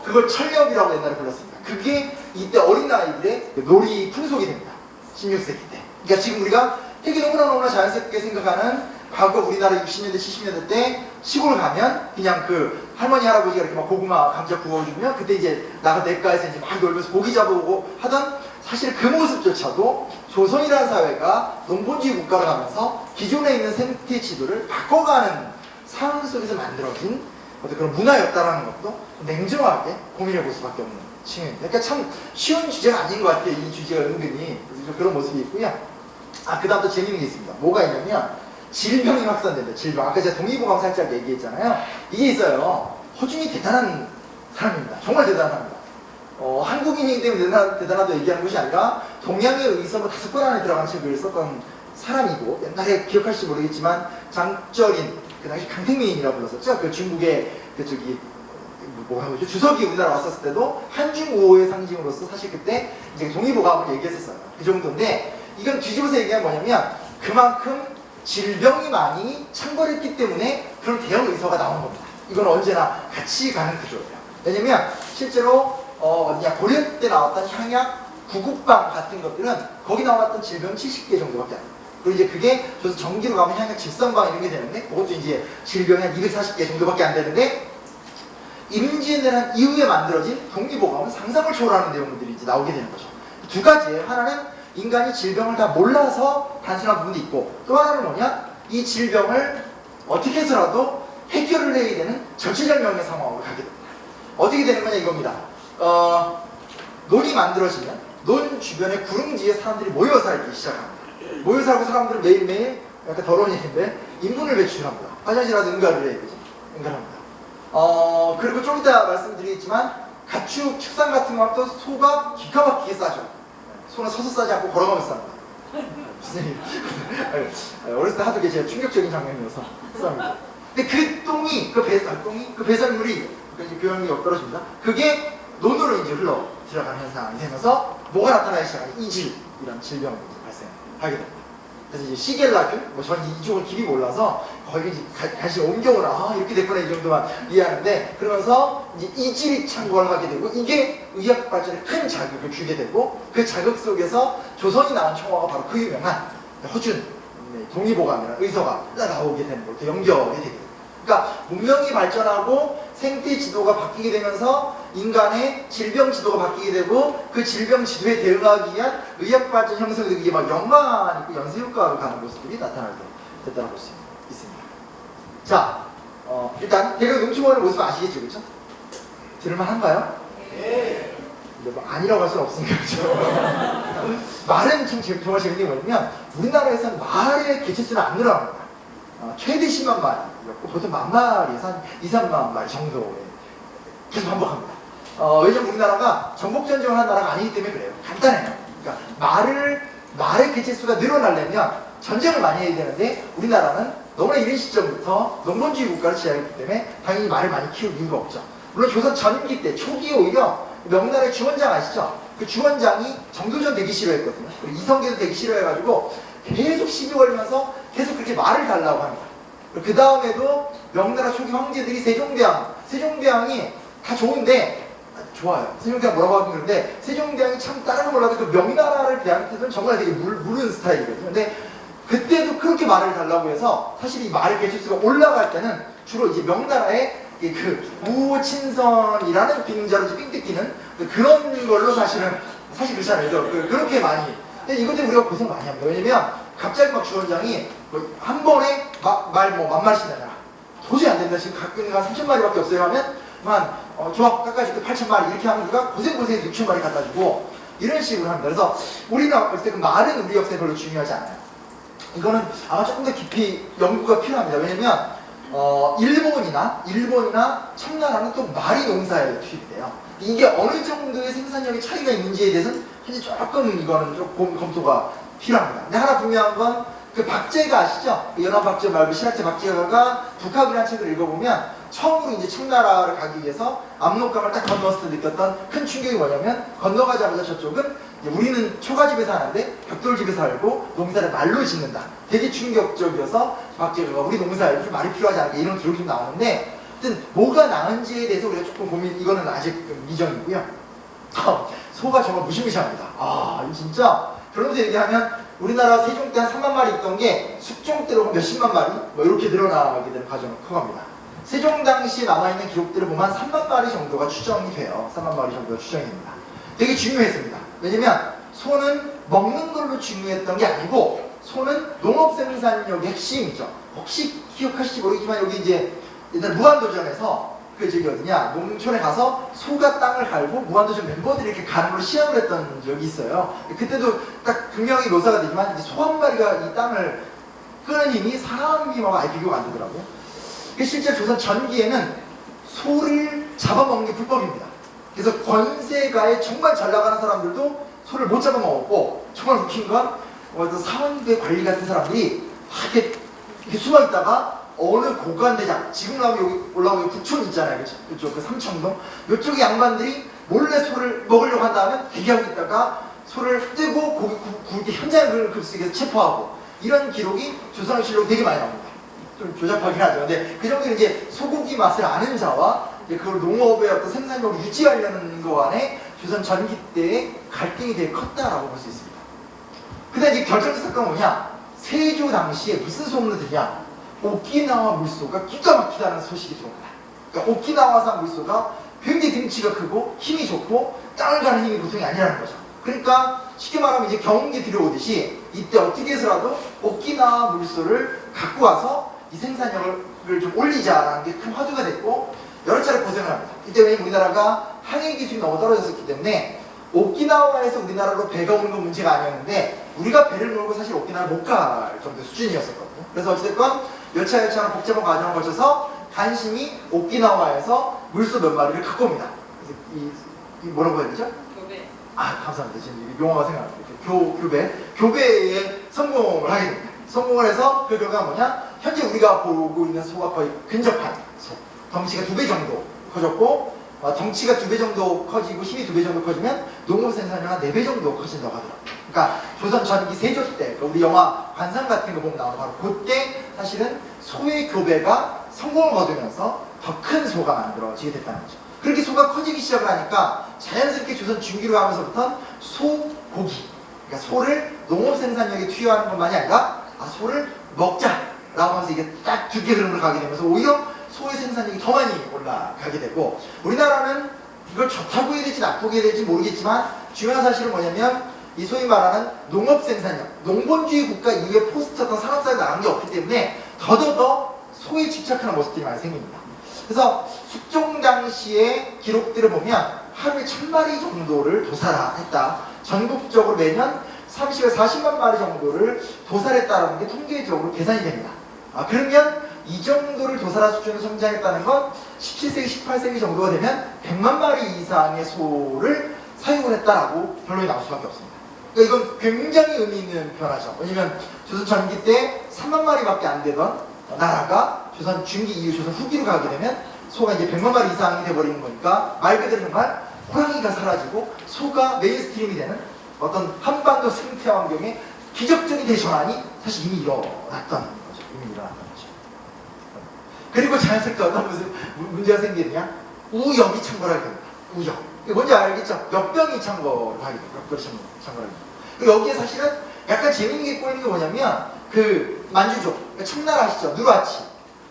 Speaker 1: 그걸 철력이라고 옛날에 불렀습니다. 그게 이때 어린 나이들의 놀이 풍속이 됩니다. 16세기 때. 그러니까 지금 우리가 되게 너무나 자연스럽게 생각하는 과거 우리나라 60년대 70년대 때 시골 가면 그냥 그 할머니 할아버지가 이렇게 막 고구마 감자 구워주면 그때 이제 나가 냇가에서 이제 막 놀면서 고기 잡아오고 하던 사실 그 모습조차도 조선이라는 사회가 농본주의 국가로 가면서 기존에 있는 생태 지도를 바꿔가는 상황 속에서 만들어진 어떤 그런 문화였다라는 것도 냉정하게 고민해 볼 수밖에 없는 측면입니다. 그러니까 참 쉬운 주제가 아닌 것 같아요. 이 주제가 은근히 그런 모습이 있고요. 그 다음 또 재밌는 게 있습니다. 뭐가 있냐면 질병이 확산된다. 질병. 아까 제가 동의보감 살짝 얘기했잖아요. 이게 있어요. 허준이 대단한 사람입니다. 정말 대단한 사람입니다. 한국인이기 때문에 대단하다고 얘기하는 것이 아니라 동양의 의성을 5권 안에 들어가는 책을 썼던 사람이고 옛날에 기억하실지 모르겠지만 장쩌린 그 당시 강택민이라고 불렀었죠. 그 중국의 뭐라고 하죠? 주석이 우리나라 왔었을 때도 한중우호의 상징으로서 사실 그때 이제 동의보감을 얘기했었어요. 그 정도인데 이건 뒤집어서 얘기하면 뭐냐면 그만큼 질병이 많이 창궐했기 때문에 그런 대형 의서가 나온 겁니다. 이건 언제나 같이 가는 구조예요. 왜냐면 실제로 고려 때 나왔던 향약, 구국방 같은 것들은 거기 나왔던 질병 70개 정도밖에 안 돼요. 그리고 이제 그게 조선 정기로 가면 향약 질성방 이런 게 되는데 그것도 이제 질병이 한 240개 정도밖에 안 되는데 임진왜란 한 이후에 만들어진 동의보감은 상상을 초월하는 내용들이 이제 나오게 되는 거죠. 두 가지예요. 하나는 인간이 질병을 다 몰라서 단순한 부분도 있고 또 하나는 뭐냐? 이 질병을 어떻게 해서라도 해결을 해야 되는 절체절명의 상황으로 가게 됩니다. 어떻게 되는 거냐 이겁니다. 논이 만들어지면 논 주변에 구릉지에 사람들이 모여 살기 시작합니다. 모여 살고 사람들은 매일매일 약간 더러운 얘기인데 인분을 배출합니다. 화장실 와서 응가를 해야 되죠. 응가합니다. 그리고 좀 이따 말씀드리겠지만 가축 축산 같은 것도 소가 기가 막히게 싸죠. 소는 서서 싸지 않고 걸어가면서 쌉니다. 무슨 얘기 어렸을 때 하도 제가 충격적인 장면이어서 쌉니다. 근데 그 똥이, 그 배설물이, 교양이 엎떨어집니다. 그게 논으로 이제 흘러 들어가는 현상이 되면서 뭐가 나타나기 시작하니 이질 이런 질병이 발생하게 됩니다. 그래서 이제 시겔라균, 전 이쪽을 길이 몰라서 거기 이제 다시 옮겨오라 이렇게 됐구나 이 정도만 이해하는데 그러면서 이제 이질이 창궐을 하게 되고 이게 의학 발전에 큰 자극을 주게 되고 그 자극 속에서 조선이 나온 총화가 바로 그 유명한 허준 동의보감이라는 의서가 나오게 되는 걸로 연결이 되게 됩니다. 그러니까 문명이 발전하고 생태 지도가 바뀌게 되면서 인간의 질병 지도가 바뀌게 되고 그 질병 지도에 대응하기 위한 의학 발전 형성이 되고 이게 막 연관 있고 연쇄 효과로 가는 모습들이 나타나게 됐다고 볼 수 있습니다. 자, 일단 대각 농축원의 모습 아시겠죠, 그렇죠? 들을만한가요? 네. 근데 뭐 아니라고 할 수는 없으니까 그렇죠. 말은 참 정말 재밌는 게 뭐냐면 우리나라에서는 말의 개체수는 안 늘어납니다. 최대 10만 마리였고 보통 10,000마리에서 한 2, 3만 마리 정도에 계속 반복합니다. 왜냐면 우리나라가 정복전쟁을 한 나라가 아니기 때문에 그래요. 간단해요. 그러니까 말의 개체수가 늘어나려면 전쟁을 많이 해야 되는데 우리나라는 너무나 이른 시점부터 농번주의 국가를 지향했기 때문에 당연히 말을 많이 키울 이유가 없죠. 물론 조선 전기 때 초기에 오히려 명나라의 주원장 아시죠? 그 주원장이 정도전 되기 싫어했거든요. 그리고 이성계도 되기 싫어해가지고 계속 시비 걸면서 계속 그렇게 말을 달라고 합니다. 그 다음에도 명나라 초기 황제들이 세종대왕이 다 좋은데 좋아요. 세종대왕 뭐라고 하긴 그런데 세종대왕이 참 다른 건 몰라도 그 명나라를 대할 때는 정말 되게 무른 스타일이거든요. 근데 그때도 그렇게 말을 달라고 해서 사실 이 말의 개체수가 올라갈 때는 주로 이제 명나라의 그 우친선이라는 빙자로 삥 뜯기는 그런 걸로 사실 그렇지 않아요. 그렇게 많이. 근데 이것 때문에 우리가 고생 많이 합니다. 왜냐면 갑자기 막 주원장이 한 번에 만마리씩 내놔라. 도저히 안 된다. 지금 갖고 있는 거 한 3,000마리밖에 없어요 하면 조합 깎아줄 때 8,000마리 이렇게 하면 우리가 고생해서 6,000마리 갖다 주고 이런 식으로 합니다. 그래서 우리는 어쨌든 그 말은 우리 역사에 별로 중요하지 않아요. 이거는 아마 조금 더 깊이 연구가 필요합니다. 왜냐면 일본이나 청나라는 또 말이 농사에 투입이 돼요. 이게 어느 정도의 생산력의 차이가 있는지에 대해서는 현재 조금 이거는 조금 검토가 필요합니다. 근데 하나 분명한 건 그 박제가 아시죠? 연합박제 말고 신학제 박제가 북학이라는 책을 읽어보면 처음으로 이제 청나라를 가기 위해서 압록강을 딱 건너었을 때 느꼈던 큰 충격이 뭐냐면 건너가자마자 저쪽은 우리는 초가집에 사는데 벽돌집에 살고 농사를 말로 짓는다. 되게 충격적이어서 박제가 우리 농사에 좀 말이 필요하지 않을까 이런 기록이 좀 나오는데 하여튼 뭐가 나은지에 대해서 우리가 조금 고민 이거는 아직 미정이고요. 소가 정말 무시무시합니다. 이거 진짜 그러면서 얘기하면 우리나라 세종 때 한 3만 마리 있던 게 숙종 때로 몇십만 마리 이렇게 늘어나게 되는 과정을 커갑니다. 세종 당시에 남아있는 기록들을 보면 한 3만 마리 정도가 추정이 돼요. 3만 마리 정도가 추정이 됩니다. 되게 중요했습니다. 왜냐면 소는 먹는 걸로 중요했던 게 아니고 소는 농업 생산력의 핵심이죠. 혹시 기억하실지 모르겠지만 여기 이제 옛날 무한도전에서 농촌에 가서 소가 땅을 갈고 무한도전 멤버들이 이렇게 가는 걸로 시합을 했던 적이 있어요. 그때도 딱 분명히 묘사가 되지만 소 한 마리가 이 땅을 끄는 힘이 사람이 아예 비교가 안 되더라고요. 실제 조선 전기에는 소를 잡아먹는 게 불법입니다. 그래서 권세가에 정말 잘 나가는 사람들도 소를 못 잡아먹었고 정말 웃긴 건 사원대 관리 같은 사람들이 이렇게 숨어있다가 어느 고관대장, 지금 나오면 여기 올라오면 북촌 있잖아요. 그쵸? 그쪽 그 삼청동 이쪽의 양반들이 몰래 소를 먹으려고 한다면 대기하고 있다가 소를 뜨고 고기 굽게 현장을 급습해서 체포하고 이런 기록이 조선실록 되게 많이 나옵니다. 좀 조잡하긴 하죠. 근데 그 정도는 이제 소고기 맛을 아는 자와 이제 그걸 농업의 어떤 생산력을 유지하려는 거 안에 조선 전기 때의 갈등이 되게 컸다라고 볼 수 있습니다. 근데 이제 결정적 사건은 뭐냐? 세조 당시에 무슨 소문을 듣냐? 오키나와 물소가 기가 막히다는 소식이 들어옵니다. 그러니까 오키나와산 물소가 굉장히 등치가 크고 힘이 좋고 땅을 가는 힘이 보통이 아니라는 거죠. 그러니까 쉽게 말하면 이제 경운기 들여오듯이 이때 어떻게 해서라도 오키나와 물소를 갖고 와서 이 생산력을 좀 올리자라는 게 큰 화두가 됐고 여러 차례 고생을 합니다. 이때 왜냐면 우리나라가 항해 기술이 너무 떨어졌었기 때문에 오키나와에서 우리나라로 배가 오는 건 문제가 아니었는데 우리가 배를 몰고 사실 오키나와를 못 갈 정도 수준이었었거든요. 그래서 어찌됐건 여차여차한 복잡한 과정을 거쳐서 간신히 오키나와에서 물소 몇 마리를 갖고 옵니다. 그래서 이 뭐라고 해야 되죠? 교배. 감사합니다. 지금 용어가 생각납니다. 교배에 성공을 하게 됩니다. 성공을 해서 그 결과가 뭐냐? 현재 우리가 보고 있는 소가 거의 근접한 소. 덩치가 2배 정도 커졌고 덩치가 2배 정도 커지고 힘이 2배 정도 커지면 농업 생산량이 한 4배 정도 커진다고 하더라고요. 그러니까 조선 전기 세조 때, 우리 영화 관상 같은 거 보면 나오는 바로 그때 사실은 소의 교배가 성공을 거두면서 더 큰 소가 만들어지게 됐다는 거죠. 그렇게 소가 커지기 시작을 하니까 자연스럽게 조선 중기로 가면서부터는 소고기, 그러니까 소를 농업 생산력에 투여하는 것만이 아니라 소를 먹자라고 하면서 이게 딱 두 개 흐름으로 가게 되면서 오히려 소의 생산력이 더 많이 올라가게 되고, 우리나라는 이걸 좋다고 해야 될지 나쁘게 해야 될지 모르겠지만 중요한 사실은 뭐냐면 이 소위 말하는 농업 생산력, 농본주의 국가 이후에 포스트 어떤 산업사에 나간 게 없기 때문에 더더더 소에 집착하는 모습들이 많이 생깁니다. 그래서 숙종 당시의 기록들을 보면 하루에 1000마리 정도를 도살했다. 전국적으로 매년 30에서 40만 마리 정도를 도살했다는 게 통계적으로 계산이 됩니다. 그러면 이 정도를 도살한 수준으로 성장했다는 건 17세기, 18세기 정도가 되면 100만 마리 이상의 소를 사육을 했다라고 결론이 나올 수밖에 없습니다. 그러니까 이건 굉장히 의미 있는 변화죠. 왜냐면 조선 전기 때 3만 마리밖에 안 되던 나라가 조선 중기 이후 조선 후기로 가게 되면 소가 이제 100만 마리 이상이 돼버리는 거니까 말 그대로 정말 호랑이가 사라지고 소가 메인스트림이 되는 어떤 한반도 생태 환경에 기적적인 대전환이 사실 이미 일어났던 거죠. 이미 일어났던 거죠. 그리고 자연스럽게 어떤 무슨 문제가 생기느냐? 우역이 창궐하게 됩니다. 우역. 뭔지 알겠죠? 역병이 창궐을 하게 됩니다. 역병이 창궐하게 됩니다. 여기에 사실은 약간 재밌는 게 꼬이는 게 뭐냐면 그 만주족, 그러니까 청나라 아시죠?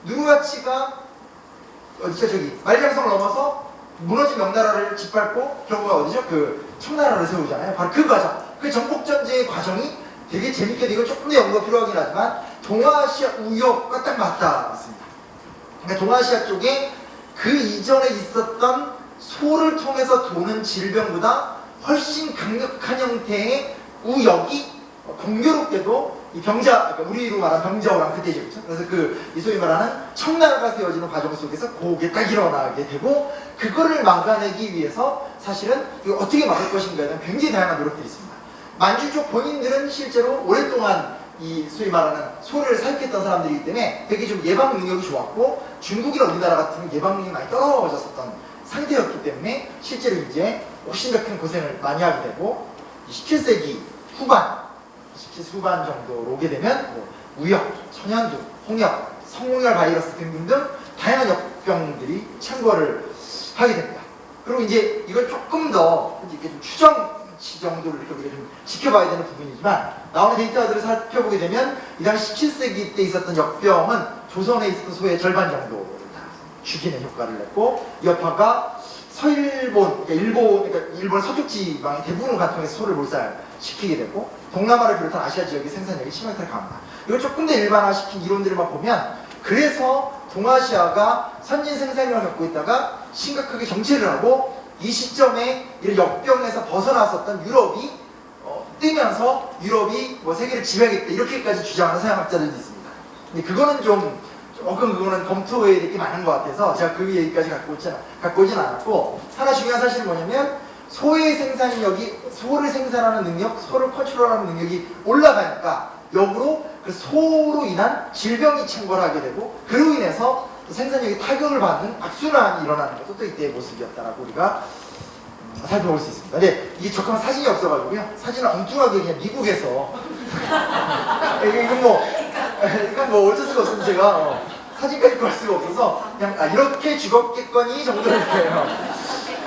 Speaker 1: 누르하치가 어디죠? 저기 말장성을 넘어서 무너진 명나라를 짓밟고 결국은 어디죠? 그 청나라를 세우잖아요. 바로 그 과정, 그 정복전쟁의 과정이 되게 재밌게 되고 조금 더 연구가 필요하긴 하지만 동아시아 우역과 딱 맞닿았습니다. 그러니까 동아시아 쪽에 그 이전에 있었던 소를 통해서 도는 질병보다 훨씬 강력한 형태의 우역이 공교롭게도 이 병자, 그러니까 우리로 말하는 병자호랑 그때죠. 그래서 이 소위 말하는 청나라가 세워지는 과정 속에서 그게 딱 일어나게 되고, 그거를 막아내기 위해서 사실은 이거 어떻게 막을 것인가에는 굉장히 다양한 노력들이 있습니다. 만주족 본인들은 실제로 오랫동안 이 소위 말하는 소를 사육했던 사람들이기 때문에 되게 좀 예방 능력이 좋았고, 중국이나 우리나라 같은 예방 능력이 많이 떨어졌었던 상태였기 때문에 실제로 이제 훨씬 더 큰 고생을 많이 하게 되고, 17세기 후반 정도로 오게 되면 우역, 천연두, 홍역, 성홍열 바이러스 등등 다양한 역병들이 창궐을 하게 됩니다. 그리고 이제 이걸 조금 더 이렇게 좀 추정치 정도를 이렇게 우리가 좀 지켜봐야 되는 부분이지만, 나오는 데이터들을 살펴보게 되면 이 당시 17세기 때 있었던 역병은 조선에 있었던 소의 절반 정도를 다 죽이는 효과를 냈고, 이 여파가 서일본, 그러니까 일본 서쪽 지방의 대부분을 관통해서 소를 몰살시키게 되고, 동남아를 비롯한 아시아 지역의 생산력이 치명타를 가합니다. 이걸 조금 더 일반화시킨 이론들만 보면, 그래서 동아시아가 선진 생산력을 갖고 있다가 심각하게 정체를 하고, 이 시점에 이런 역병에서 벗어났었던 유럽이 뜨면서 유럽이 세계를 지배하겠다 이렇게까지 주장하는 서양학자들도 있습니다. 근데 그거는 조금 그거는 검토해야 될 게 많은 것 같아서 제가 그 얘기까지 갖고 오진 않았고, 하나 중요한 사실은 뭐냐면 소의 생산력이, 소를 생산하는 능력, 소를 컨트롤하는 능력이 올라가니까 역으로 그 소로 인한 질병이 창궐하게 되고, 그로 인해서 생산력이 타격을 받는 악순환이 일어나는 것도 또 이때의 모습이었다라고 우리가 살펴볼 수 있습니다. 근데 이게 적합한 사진이 없어가지고요, 사진을 엉뚱하게 그냥 미국에서 이건 뭐 어쩔 수가 없습니다. 제가 사진까지 구할 수가 없어서 그냥 이렇게 죽었겠거니 정도는 돼요.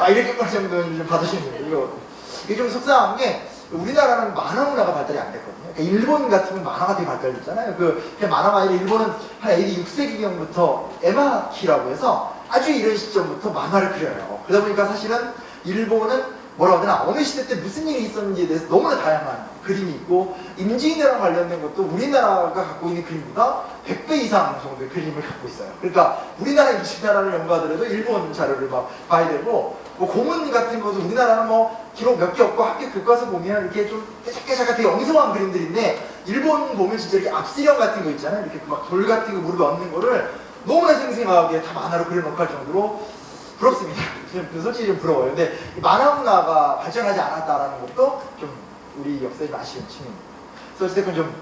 Speaker 1: 이렇게까지 정도는 좀 받으시면 돼요. 이게 좀 속상한 게, 우리나라는 만화 문화가 발달이 안 됐거든요. 그러니까 일본 같으면 만화가 되게 발달됐잖아요. 그냥 만화가 아니라 일본은 한 AD 6세기경부터 에마키라고 해서 아주 이런 시점부터 만화를 그려요. 그러다 보니까 사실은 일본은 뭐라고 해야 되나, 어느 시대 때 무슨 일이 있었는지에 대해서 너무나 다양한 그림이 있고, 임진왜랑 관련된 것도 우리나라가 갖고 있는 그림보다 100배 이상 정도의 그림을 갖고 있어요. 그러니까 우리나라 임진왜란을 연구하더라도 일본 자료를 막 봐야 되고, 고문 같은 것도 우리나라는 기록 몇 개 없고 학교 교과서 보면 이렇게 좀 깨작깨작한 되게 엉성한 그림들인데, 일본 보면 진짜 이렇게 압수령 같은 거 있잖아요. 이렇게 막 돌 같은 거 무릎에 얹는 거를 너무나 생생하게 다 만화로 그려놓고 할 정도로 부럽습니다. 솔직히 좀 부러워요. 근데 만화 문화가 발전하지 않았다라는 것도 좀 우리 역사에 아쉬운 측면입니다. 그래서 어쨌든 좀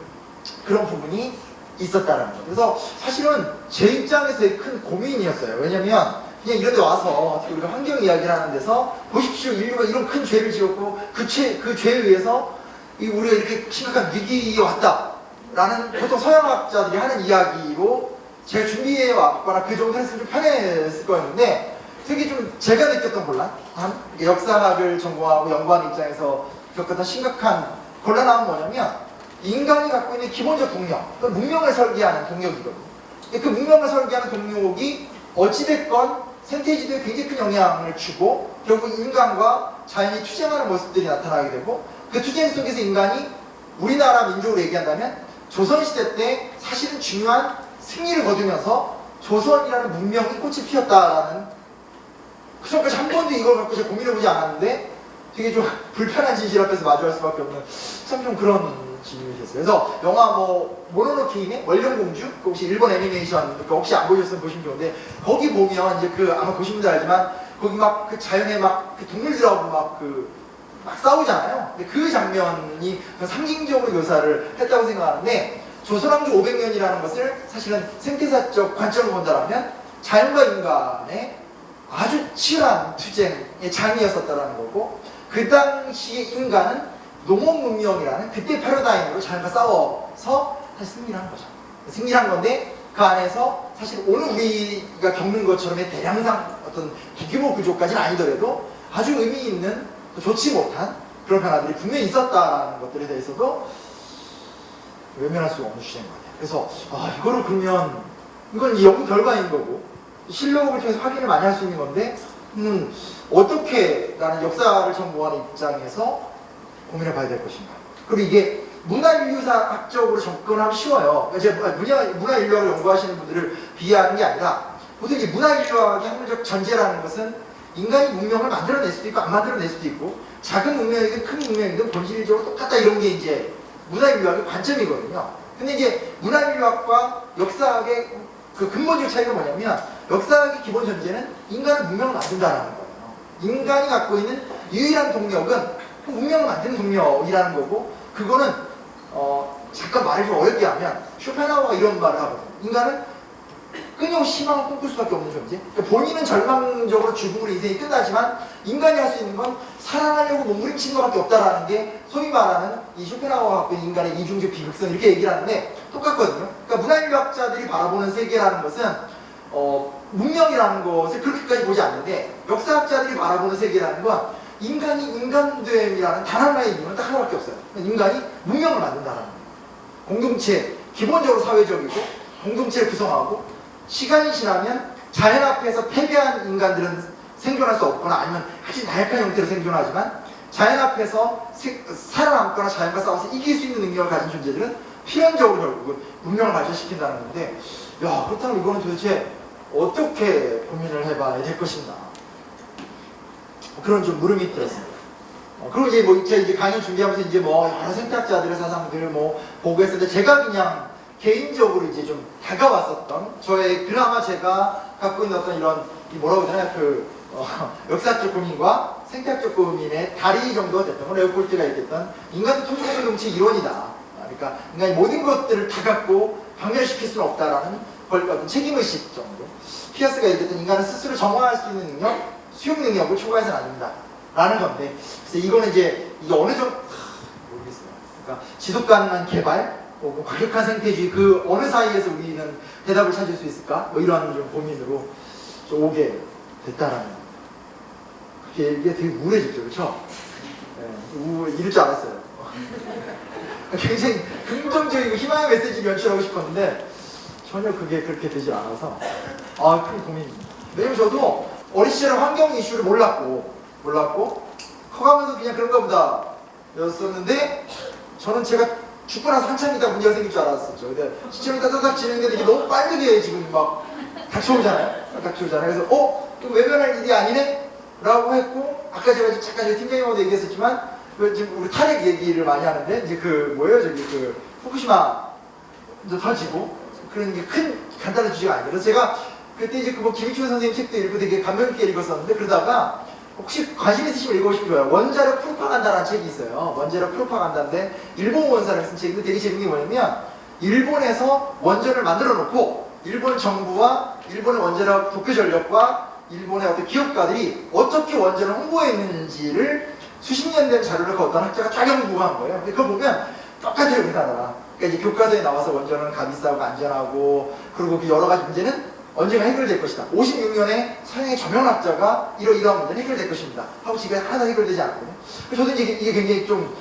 Speaker 1: 그런 부분이 있었다라는 거. 그래서 사실은 제 입장에서의 큰 고민이었어요. 왜냐면 그냥 이런 데 와서 어떻게 우리가 환경 이야기를 하는 데서 보십시오. 인류가 이런 큰 죄를 지었고 그 죄에 의해서 우리가 이렇게 심각한 위기에 왔다라는 보통 서양학자들이 하는 이야기로 제가 준비해 왔거나 그 정도 했으면 좀 편했을 거였는데 되게 좀 제가 느꼈던 곤란? 역사학을 전공하고 연구하는 입장에서 겪었던 심각한 곤란함은 뭐냐면 인간이 갖고 있는 기본적 동력, 그 문명을 설계하는 동력이거든요. 그 문명을 설계하는 동력이 어찌됐건 생태지도에 굉장히 큰 영향을 주고 결국 인간과 자연이 투쟁하는 모습들이 나타나게 되고 그 투쟁 속에서 인간이 우리나라 민족으로 얘기한다면 조선시대 때 사실은 중요한 승리를 거두면서 조선이라는 문명이 꽃이 피었다라는 그 전까지 한 번도 이걸 갖고 제가 고민해보지 않았는데 되게 좀 불편한 진실 앞에서 마주할 수밖에 없는 참 좀 그런 질문이셨어요. 그래서 영화 뭐 모노노케이네 월령공주 그 혹시 일본 애니메이션 그 혹시 안 보셨으면 보시면 좋은데 거기 보면 이제 그 아마 보신 분들 알지만 거기 막 그 자연에 막 그 동물들하고 막 싸우잖아요. 근데 그 장면이 상징적으로 묘사를 했다고 생각하는데 조선왕조 500년이라는 것을 사실은 생태사적 관점으로 본다면 자연과 인간의 아주 치열한 투쟁의 장이었었다는 거고 그 당시에 인간은 농업 문명이라는 그때 패러다임으로 자연과 싸워서 사실 승리를 한 거죠. 승리를 한 건데 그 안에서 사실 오늘 우리가 겪는 것처럼의 대량상 어떤 대규모 구조까지는 아니더라도 아주 의미 있는 좋지 못한 그런 변화들이 분명히 있었다는 것들에 대해서도 외면할 수가 없는 주제인 것 같아요. 그래서 이거를 그러면 이건 연구 결과인 거고 실력을 통해서 확인을 많이 할 수 있는 건데 어떻게 나는 역사를 전공하는 입장에서 고민해 봐야 될 것인가. 그리고 이게 문화인류사학적으로 접근하면 쉬워요. 제가 문화인류학을 연구하시는 분들을 비하하는 게 아니라 보통 이제 문화인류학의 학문적 전제라는 것은 인간이 문명을 만들어낼 수도 있고 안 만들어낼 수도 있고 작은 문명이든 큰 문명이든 본질적으로 똑같다 이런 게 이제 문화인류학의 관점이거든요. 근데 이제 문화인류학과 역사학의 그 근본적 차이가 뭐냐면 역사학의 기본 전제는 인간은 문명을 만든다라는 거예요. 인간이 갖고 있는 유일한 동력은 문명을 만드는 동력이라는 거고 그거는 잠깐 말을 좀 어렵게 하면 쇼펜하우어가 이런 말을 하거든요. 인간은 끊임없이 희망을 꿈꿀 수밖에 없는 존재. 그러니까 본인은 절망적으로 죽음으로 인생이 끝나지만 인간이 할 수 있는 건 살아나려고 몸부림치는 것밖에 없다라는 게 소위 말하는 이 쇼펜하우어가 갖고 있는 인간의 이중적 비극성 이렇게 얘기를 하는데 똑같거든요. 그러니까 문화인류학자들이 바라보는 세계라는 것은 문명이라는 것을 그렇게까지 보지 않는데 역사학자들이 바라보는 세계라는 건 인간이 인간됨이라는 단 하나의 이유는 딱 하나밖에 없어요. 인간이 문명을 만든다라는 거예요. 공동체, 기본적으로 사회적이고 공동체를 구성하고 시간이 지나면 자연 앞에서 패배한 인간들은 생존할 수 없거나 아니면 아주 나약한 형태로 생존하지만 자연 앞에서 살아남거나 자연과 싸워서 이길 수 있는 능력을 가진 존재들은 필연적으로 결국은 문명을 발전시킨다는 건데 그렇다면 이거는 도대체 어떻게 고민을 해봐야 될 것인가 그런 좀 물음이 들었습니다. 그리고 이제 제가 이제 강연 준비하면서 이제 여러 생태학자들의 사상들을 보고 했었는데 제가 그냥 개인적으로 이제 좀 다가왔었던 저의 그나마 제가 갖고 있는 어떤 이런 뭐라고 해야 되나 역사적 고민과 생태학적 고민의 다리 정도가 됐던 건 레오폴트가 얘기했던 인간은 토종공동체 이론이다. 그러니까 인간이 모든 것들을 다 갖고 박멸시킬 수는 없다라는 어떤 책임의식 정도. 피어스가 얘기했던 인간은 스스로 정화할 수 있는 능력 수용 능력을 초과해서는 안 된다 라는 건데 그래서 이거는 이제 이게 어느 정도 모르겠어요. 그러니까 지속 가능한 개발 혹은 과격한 생태주의 그 어느 사이에서 우리는 대답을 찾을 수 있을까 이런 좀 고민으로 좀 오게 됐다라는 이게 되게 우울해졌죠. 그렇죠? 이럴 줄 알았어요. 굉장히 긍정적이고 희망의 메시지를 연출하고 싶었는데 전혀 그게 그렇게 되지 않아서 큰 고민입니다. 왜냐면 저도 어린 시절에 환경 이슈를 몰랐고 커가면서 그냥 그런가 보다 였었는데 저는 제가 죽고 나서 한참 있다 문제가 생길 줄 알았었죠. 근데 시점이 따다닥 진행되는데 이게 너무 빠르게 지금 막 닥쳐오잖아요. 그래서 또 외면할 일이 아니네? 라고 했고 아까 제가 잠깐 저희 팀장님하고도 얘기했었지만 지금 우리 탈핵 얘기를 많이 하는데 이제 후쿠시마 터지고 그런 게 큰 간단한 주제가 아니에요. 그래서 제가 그때 이제 김익준 선생님 책도 읽고 되게 감명 깊게 읽었었는데 그러다가 혹시 관심 있으시면 읽어보시면 좋아요. 원자력 프로파간다라는 책이 있어요. 원자력 프로파간다인데 일본 원사를 쓴 책인데 되게 재밌는 게 뭐냐면 일본에서 원전을 만들어 놓고 일본 정부와 일본의 원자력 도쿄전력과 일본의 어떤 기업가들이 어떻게 원전을 홍보했는지를 수십 년 된 자료를 어떤 학자가 쫙 연구한 거예요. 근데 그걸 보면 똑같아요, 우리나라. 그러니까 이제 교과서에 나와서 원전은 값이 싸고 안전하고, 그리고 그 여러 가지 문제는 언젠가 해결될 것이다. 56년에 서양의 저명학자가 이러한 문제는 해결될 것입니다 하고 지금 하나도 해결되지 않거든요. 그래서 저도 이제 이게 굉장히 좀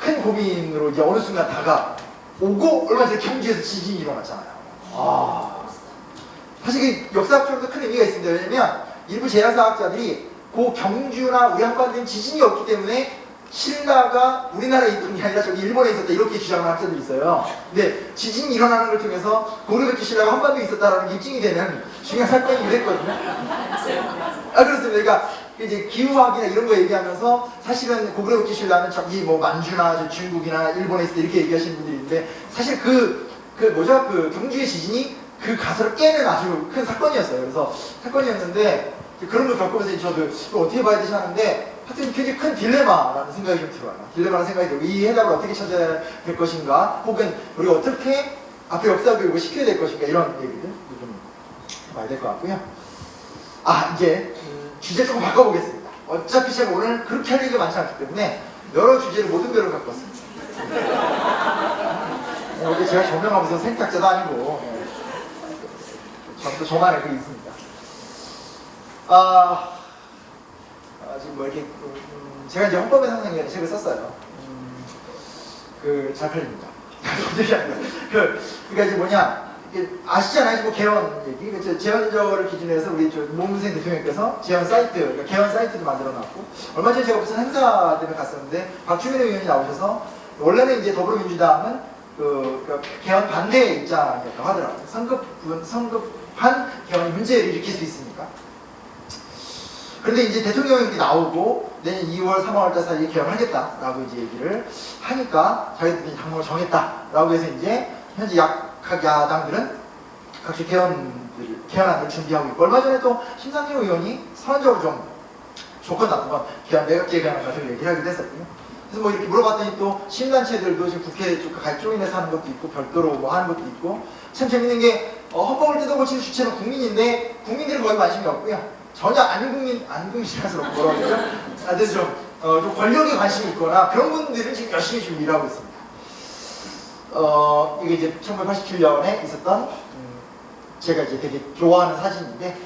Speaker 1: 큰 고민으로 이제 어느 순간 다가오고, 얼마 전에 경주에서 지진이 일어났잖아요. 사실 그 역사학적으로도 큰 의미가 있습니다. 왜냐면 일부 제야사학자들이 그 경주나 우리 한반도에 지진이 없기 때문에 신라가 우리나라에 있던 게 아니라 저기 일본에 있었다, 이렇게 주장하는 학자들이 있어요. 근데 지진이 일어나는 걸 통해서 고려백제 신라가 한반도에 있었다라는 게 입증이 되는 중요한 사건이 됐거든요. 그렇습니다. 그러니까 이제 기후학이나 이런 거 얘기하면서 사실은 고구려백제 신라는 저기 뭐 만주나 저 중국이나 일본에 있을 때 이렇게 얘기하시는 분들이 있는데, 사실 그 경주의 지진이 그 가설을 깨는 아주 큰 사건이었어요. 그래서 사건이었는데, 그런 걸 겪으면서 저도 이거 어떻게 봐야 되지 하는데, 하여튼 굉장히 큰 딜레마라는 생각이 좀 들어요. 딜레마라는 생각이 들고, 이 해답을 어떻게 찾아야 될 것인가, 혹은 우리가 어떻게 앞에 역사 교육을 시켜야 될 것인가, 이런 얘기들 좀 봐야 될 것 같고요. 이제 주제 조금 바꿔보겠습니다. 어차피 제가 오늘 그렇게 할 얘기가 많지 않기 때문에 여러 주제를 모든 별로 갖고 왔습니다. 이게 제가 조명하면서 생각자도 아니고, 또 저만의 그게 있습니다. 지금 뭐 이렇게 제가 이제 헌법의 상상이라는 책을 썼어요. 잘 팔립니다. 그러니까 이제 뭐냐, 아시잖아요. 뭐 개헌 얘기. 제헌저를 기준으로 해서 우리 노무현 대통령께서 제헌 사이트, 그러니까 개헌 사이트도 만들어놨고, 얼마 전에 제가 무슨 행사 때문에 갔었는데 박주민 의원이 나오셔서, 원래는 이제 더불어민주당은 그 개헌 반대 입장이었다고 하더라고요. 성급한 개헌이 문제를 일으킬 수 있으니까. 그런데 이제 대통령이 이렇게 나오고 내년 2월, 3월 사이에 개헌하겠다라고 이제 얘기를 하니까 자기들이 당론을 정했다라고 해서 이제 현재 각 야당들은 각종 개헌안을 준비하고 있고, 얼마 전에 또 심상정 의원이 선언적으로 좀 조건 나쁜 건 내각제 개헌안 가지고 얘기를 하기도 했었거든요. 그래서 뭐 이렇게 물어봤더니 또 시민단체들도 지금 국회 조인해서 하는 것도 있고, 별도로 뭐 하는 것도 있고, 참 재밌는 게 헌법을 뜯어고치는 주체는 국민인데 국민들은 거의 관심이 없고요. 전혀 안국민이라서 뭐라고 그러죠? 다들 좀 권력에 관심이 있거나 그런 분들은 지금 열심히 좀 일하고 있습니다. 이게 이제 1987년에 있었던 제가 이제 되게 좋아하는 사진인데,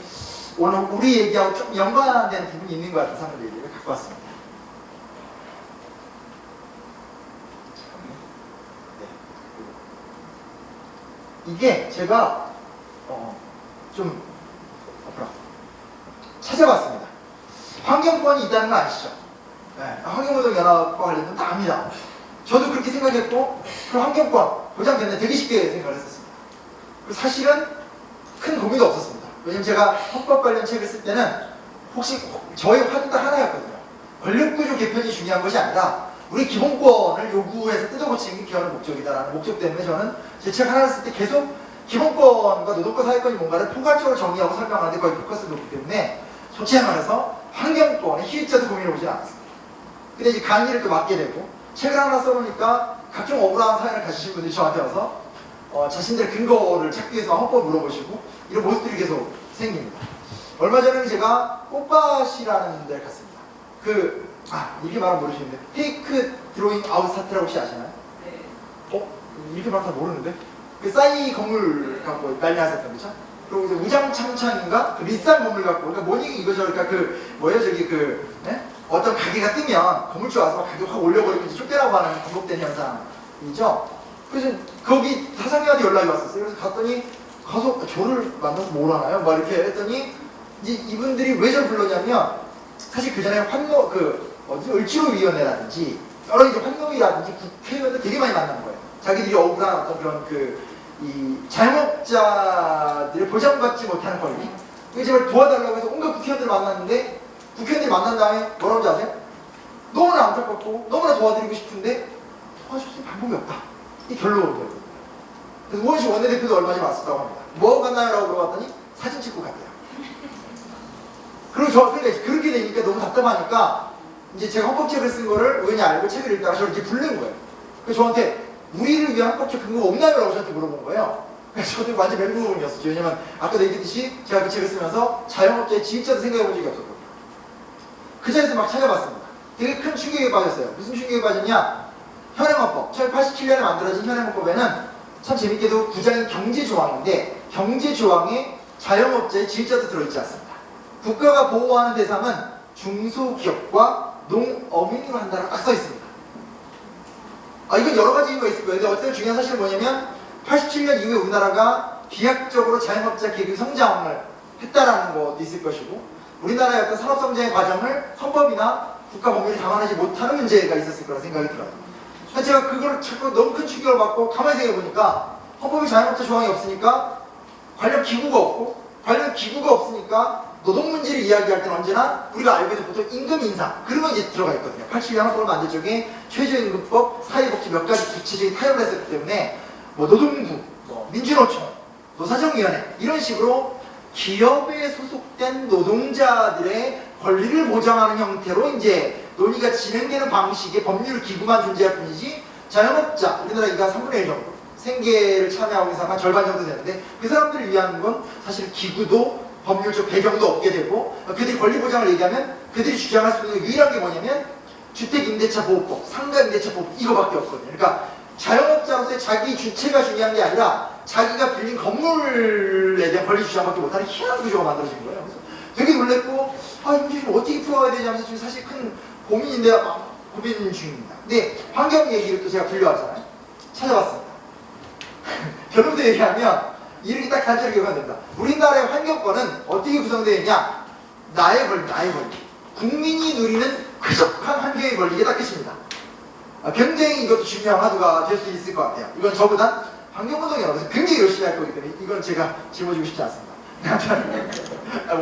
Speaker 1: 오늘 우리 얘기하고 좀 연관되는 부분이 있는 것 같은 사진 얘기를 갖고 왔습니다. 이게 제가 좀 찾아봤습니다. 환경권이 있다는 거 아시죠? 네, 환경노동연합과 관련된 다 압니다. 저도 그렇게 생각했고, 그 환경권 보장됐네, 되게 쉽게 생각을 했었습니다. 사실은 큰 고민도 없었습니다. 왜냐면 제가 헌법 관련 책을 쓸 때는 혹시 저의 화두도 하나였거든요. 권력구조 개편이 중요한 것이 아니라 우리 기본권을 요구해서 뜯어고치는 게 개헌의 목적이다라는 목적 때문에 저는 제 책 하나를 쓸 때 계속 기본권과 노동권, 사회권이 뭔가를 포괄적으로 정의하고 설명하는데 거의 포커스를 놓기 때문에, 솔직히 말해서 환경권의 희위자도 고민해 보지 않았습니다. 근데 이제 강의를 또 맡게 되고 책을 하나 써놓으니까 각종 억울한 사연을 가지신 분들이 저한테 와서 자신들의 근거를 찾기 위해서 헌법을 물어보시고, 이런 모습들이 계속 생깁니다. 얼마 전에는 제가 꽃밭이라는 데를 갔습니다. 이렇게 말하면 모르시는데, 페이크 드로잉 아웃 사태라고 혹시 아시나요? 네. 이렇게 말하면 다 모르는데? 그 싸이 건물 갖고 난리 났었던 거죠? 그리고 이제 우장창창인가? 그 비싼 건물 갖고, 그러니까 뭐니 이거죠. 그러니까 어떤 가게가 뜨면 건물주 와서 가격 확 올려버리고 이제 쫓겨나고 하는 반복된 현상이죠. 그래서 거기 사장님한테 연락이 왔었어요. 그래서 갔더니, 가서 저를 만나서 뭘 하나요? 막 이렇게 했더니, 이제 이분들이 왜 저를 불렀냐면, 사실 그 전에 을지로위원회라든지 여러 이제 환노위라든지 국회의원들 되게 많이 만난 거예요. 자기들이 억울한 어떤 그런 이 자영업자들을 보장받지 못하는 권리, 그게 제발 도와달라고 해서 온갖 국회의원들을 만났는데, 국회의원들이 만난 다음에 뭐라고 하지 아세요? 너무나 안타깝고 너무나 도와드리고 싶은데 도와줄 수 있는 방법이 없다, 이 결론이었거든요. 그래서 우원식 원내대표도 얼마 전에 왔었다고 합니다. 뭐 갔나요? 라고 물어봤더니 사진 찍고 갔대요. 그리고 그러니까 그렇게 되니까 너무 답답하니까 이제 제가 헌법책을 쓴 거를 우연히 알고 책을 읽다가 저를 이렇게 부른 거예요. 그래서 저한테 우리를 위한 헌법적 근거가 없나요? 라고 저한테 물어본 거예요. 저도 완전 멘붕이었었죠. 왜냐면 아까도 얘기했듯이 제가 그 책을 쓰면서 자영업자의 진짜도 생각해 본 적이 없었거든요. 그 자리에서 막 찾아봤습니다. 되게 큰 충격에 빠졌어요. 무슨 충격에 빠졌냐? 현행업법, 1987년에 만들어진 현행업법에는 참 재밌게도 9장이 경제조항인데 경제조항에 자영업자의 질자도 들어있지 않습니다. 국가가 보호하는 대상은 중소기업과 농어민으로 한다고 딱 써있습니다. 이건 여러 가지 이유가 있을 거예요. 근데 어쨌든 중요한 사실은 뭐냐면 87년 이후에 우리나라가 비약적으로 자영업자 계급이 성장을 했다라는 것도 있을 것이고 우리나라의 어떤 산업성장의 과정을 헌법이나 국가법률이 담아내지 못하는 문제가 있었을 거라 생각이 들어요. 그래서 제가 그걸 자꾸 너무 큰 충격을 받고 가만히 생각해보니까 헌법에 자영업자 조항이 없으니까 관련 기구가 없고 관련 기구가 없으니까 노동 문제를 이야기할 때는 언제나 우리가 알고 있는 보통 임금 인상 그런 거 이제 들어가 있거든요. 87년 헌법을 만들 적에 최저임금법, 사회복지 몇 가지 구체적인 타협을 했었기 때문에 뭐 노동부, 민주노총, 노사정위원회 이런 식으로 기업에 소속된 노동자들의 권리를 보장하는 형태로 이제 논의가 진행되는 방식의 법률 기구만 존재할 뿐이지 자영업자, 우리나라 인구 한 3분의 1 정도 생계를 참여하고 있는 사람 한 절반 정도 되는데 그 사람들을 위한 건 사실 기구도 법률적 배경도 없게 되고 그들이 권리 보장을 얘기하면 그들이 주장할 수 있는 유일한 게 뭐냐면 주택임대차보호법, 상가임대차보호법 이거밖에 없거든요. 그러니까 자영업자로서의 자기 주체가 중요한 게 아니라 자기가 빌린 건물에 대한 권리 주장밖에 못하는 희한한 구조가 만들어진 거예요. 그래서 되게 놀랬고 이 문제 좀 어떻게 풀어가야 되지 하면서 지금 사실 큰 고민인데 고민 중입니다. 근데 환경 얘기를 또 제가 분류하잖아요. 찾아봤습니다. 결론부터 얘기하면 이렇게 딱 단적으로 기억하면 됩니다. 우리나라의 환경권은 어떻게 구성되어 있냐? 나의 권리. 국민이 누리는 쾌적한 환경의 권리, 이게 딱 끝입니다. 굉장히 이것도 중요한 화두가 될 수 있을 것 같아요. 이건 저보다 환경운동이라서 굉장히 열심히 할 거기 때문에 이건 제가 짊어지고 싶지 않습니다.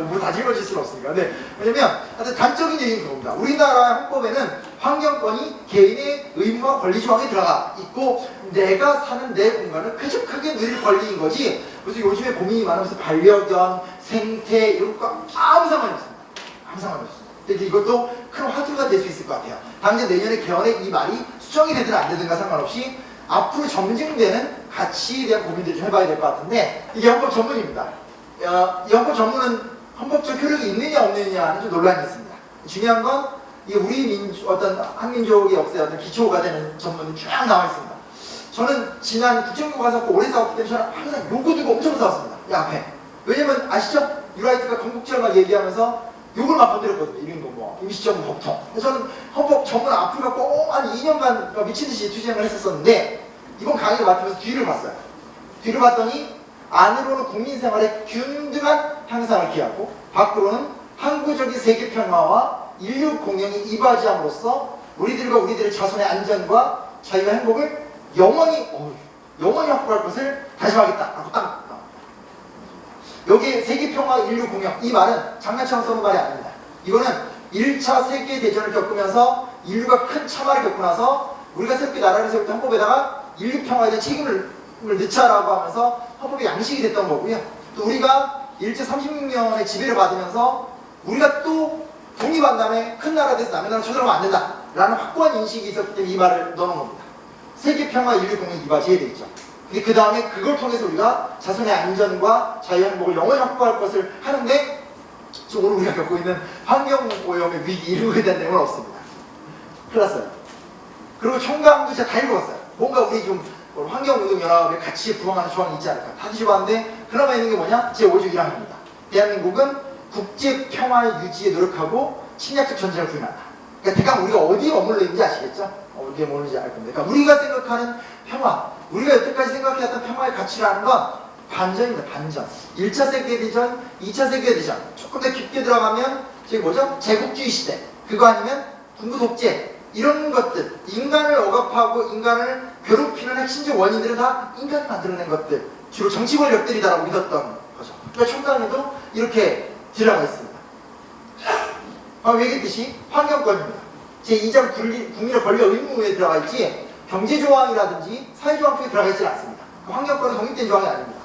Speaker 1: 뭐 다 짊어질 수는 없으니까. 네. 왜냐면 하여튼 단적인 얘기는 그겁니다. 우리나라 헌법에는 환경권이 개인의 의무와 권리 조항에 들어가 있고 내가 사는 내 공간을 쾌적하게 누릴 권리인 거지 그래서 요즘에 고민이 많으면서 반려견, 생태 이런 거 아무 상관이 없습니다. 아무 상관이 없습니다. 근데 이것도 큰 화두가 될 수 있을 것 같아요. 당장 내년에 개헌에 이 말이 수정이 되든 안 되든가 상관없이 앞으로 점증되는 가치에 대한 고민들을 좀 해봐야 될 것 같은데 이게 헌법 전문입니다. 이 헌법 전문은 헌법적 효력이 있느냐 없느냐는 좀 논란이 있습니다. 중요한 건 이게 우리 어떤 한민족의 역사의 어떤 기초가 되는 전문이 쫙 나와 있습니다. 저는 지난 국정교과 사고 오래 싸웠기 때문에 저는 항상 요거 두고 엄청 싸웠습니다. 이 앞에. 왜냐면 아시죠? 유라이트가 건국지를 막 얘기하면서 욕을 막 건드렸거든요. 이런 거 뭐 임시정부 법통. 그래서 저는 헌법 전문 앞을 갖고 한 2년간 미친듯이 투쟁을 했었는데 이번 강의를 맡으면서 뒤를 봤어요. 뒤를 봤더니 안으로는 국민생활의 균등한 향상을 기하고 밖으로는 항구적인 세계평화와 인류 공영이 이바지함으로써 우리들과 우리들의 자손의 안전과 자유와 행복을 영원히 확보할 것을 다짐하겠다라고 딱 나옵니다. 여기에 세계평화 인류 공영 이 말은 장난처럼 써는 말이 아닙니다. 이거는 1차 세계대전을 겪으면서 인류가 큰 참화를 겪고 나서 우리가 새롭게 나라를 세울 때 헌법에다가 인류 평화에 대한 책임을 넣자라고 하면서 헌법의 양식이 됐던 거고요. 또 우리가 일제 36년의 지배를 받으면서 우리가 또 독립한 다음에 큰 나라 돼서 남의 나라 쳐들어가면 안 된다 라는 확고한 인식이 있었기 때문에 이 말을 넣어놓은 겁니다. 세계평화 인류 공영 이바지해야 되겠죠. 근데 그 다음에 그걸 통해서 우리가 자손의 안전과 자유 행복을 영원히 확보할 것을 하는데 지금 오늘 우리가 겪고 있는 환경오염의 위기 이런 거에 대한 내용은 없습니다. 큰일 났어요. 그리고 총강도 제가 다 읽어봤어요. 뭔가 우리 좀 환경운동연합의 가치에 부응하는 조항이 있지 않을까 다 뒤집어봤는데 그나마 있는 게 뭐냐? 제5조 1항입니다. 대한민국은 국제평화 유지에 노력하고 침략적 전쟁을 부인한다. 그러니까 대강 우리가 어디에 머물러 있는지 아시겠죠? 어디에 머무르는지 알 건데 그러니까 우리가 생각하는 평화 우리가 여태까지 생각해왔던 평화의 가치라는 건 반전입니다. 반전. 1차 세계대전, 2차 세계대전 조금 더 깊게 들어가면 저기 뭐죠? 제국주의 시대 그거 아니면 군부 독재 이런 것들 인간을 억압하고 인간을 괴롭히는 핵심적 원인들은 다 인간이 만들어낸 것들 주로 정치 권력들이다라고 믿었던 거죠. 그러니까 총강에도 이렇게 들어가 있습니다. 방금 얘기했듯이 환경권입니다. 제2장 국민의 권리와 의무에 들어가 있지 경제조항이라든지 사회조항 쪽에 들어가 있지는 않습니다. 환경권은 독립된 조항이 아닙니다.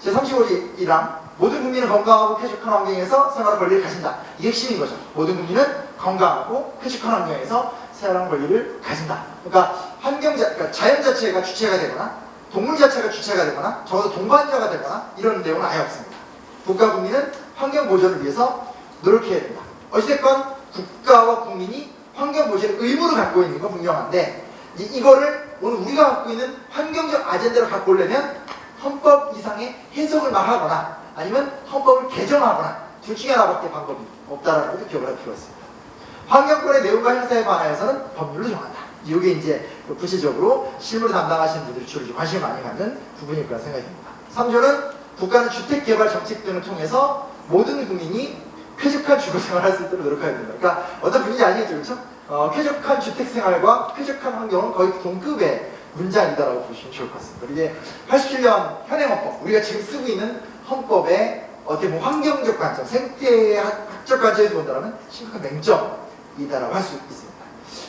Speaker 1: 제35조 1항 모든 국민은 건강하고 쾌적한 환경에서 생활할 권리를 가진다. 이게 핵심인 거죠. 모든 국민은 건강하고 쾌적한 환경에서 생활할 권리를 가진다. 그러니까 그러니까 자연 자체가 주체가 되거나 동물 자체가 주체가 되거나 적어도 동반자가 되거나 이런 내용은 아예 없습니다. 국가 국민은 환경 보존을 위해서 노력해야 된다. 어찌됐건 국가와 국민이 환경 보존의 의무를 갖고 있는 건 분명한데 이거를 오늘 우리가 갖고 있는 환경적 아젠다를 갖고 오려면 헌법 이상의 해석을 막 하거나 아니면 헌법을 개정하거나 둘 중에 하나밖에 방법이 없다라는 것도 기억을 할 필요가 있습니다. 환경권의 내용과 형사에 관하여서는 법률로 정한다. 이게 이제 구체적으로 실무를 담당하시는 분들이 주로 관심을 많이 갖는 부분일 거라 생각이 듭니다. 3조는 국가는 주택개발 정책 등을 통해서 모든 국민이 쾌적한 주거생활을 할 수 있도록 노력해야 된다. 그러니까 어떤 분인지 아시겠죠? 그렇죠? 쾌적한 주택생활과 쾌적한 환경은 거의 동급의 문장이다라고 보시면 좋을 것 같습니다. 이게 87년 현행헌법, 우리가 지금 쓰고 있는 헌법의 어떻게 보면 환경적 관점, 생태학적 관점에서 본다면 심각한 맹점이다라고 할 수 있습니다.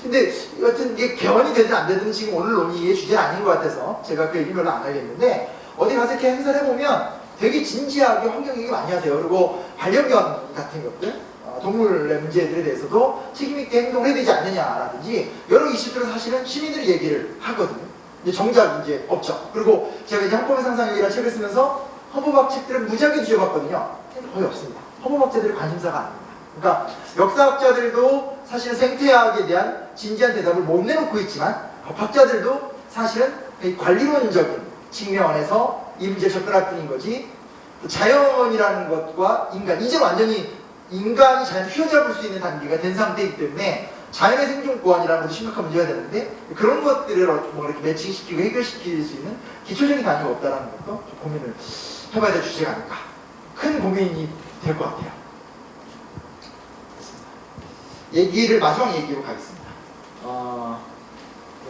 Speaker 1: 근데 여튼 이게 개헌이 되든 안 되든 지금 오늘 논의의 주제는 아닌 것 같아서 제가 그 얘기 별로 안 하겠는데 어디 가서 이렇게 행사를 해보면 되게 진지하게 환경 얘기 많이 하세요. 그리고 반려견 같은 것들, 동물의 문제들에 대해서도 책임있게 행동을 해야 되지 않느냐라든지 여러 이슈들을 사실은 시민들이 얘기를 하거든요. 이제 정작 이제 없죠. 그리고 제가 이제 헌법의 상상력이라는 책을 쓰면서 헌법학 책들을 무지하게 뒤져봤거든요. 거의 없습니다. 헌법학자들의 관심사가 아닙니다. 그러니까 역사학자들도 사실은 생태학에 대한 진지한 대답을 못 내놓고 있지만 법학자들도 사실은 관리론적인 측면에서 이 문제에 접근할 뿐인 거지 자연이라는 것과 인간, 이제 완전히 인간이 자연을 휘어잡을 수 있는 단계가 된 상태이기 때문에 자연의 생존권이라는 것도 심각한 문제가 되는데 그런 것들을 뭐 이렇게 매칭시키고 해결시킬 수 있는 기초적인 단계가 없다는 것도 좀 고민을 해봐야 될 주제가 아닐까. 큰 고민이 될 것 같아요. 마지막 얘기로 가겠습니다.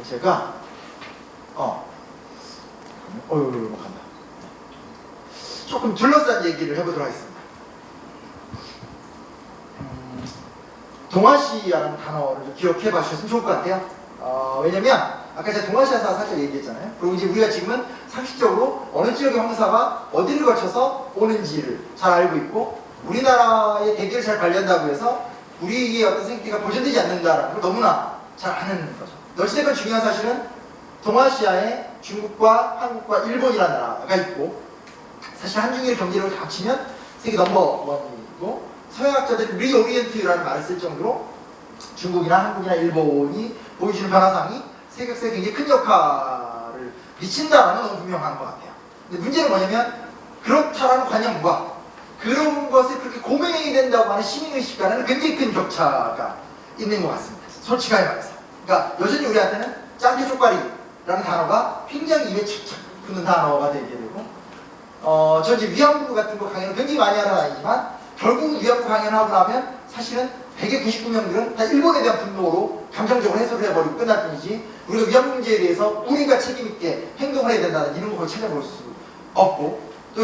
Speaker 1: 제가 간다. 조금 둘러싼 얘기를 해보도록 하겠습니다. 동아시아라는 단어를 좀 기억해 봐주셨으면 좋을 것 같아요. 왜냐면 아까 제가 동아시아사 살짝 얘기했잖아요. 그리고 이제 우리가 지금은 상식적으로 어느 지역의 황사가 어디를 거쳐서 오는지를 잘 알고 있고 우리나라의 대기를 잘 관리한다고 해서 우리의 어떤 생태가 보존되지 않는다는 걸 너무나 잘 아는 거죠. 어찌됐건 중요한 사실은 동아시아에 중국과 한국과 일본이라는 나라가 있고 사실 한중일 경제력을 합치면 세계 넘버원이고 서양학자들이 리오리엔트라는 말을 쓸 정도로 중국이나 한국이나 일본이 보여주는 변화상이 세계사에 굉장히 큰 역할을 미친다라는 건 너무 분명한 것 같아요. 근데 문제는 뭐냐면 그렇다라는 관념과 그런 것을 그렇게 고민해야 된다고 하는 시민의식과는 굉장히 큰 격차가 있는 것 같습니다. 솔직하게 말해서. 그러니까 여전히 우리한테는 짱깨 쪽발이라는 단어가 굉장히 입에 착착 붙는 단어가 되게 되고 저 이제 위안부 같은 거 강연을 굉장히 많이 하러 다니지만 결국 위안부 강연을 하고 나면 사실은 199명들은 다 일본에 대한 분노로 감정적으로 해소를 해버리고 끝날 뿐이지 우리가 위안부 문제에 대해서 우리가 책임있게 행동을 해야 된다는 이런 걸 찾아볼 수 없고 또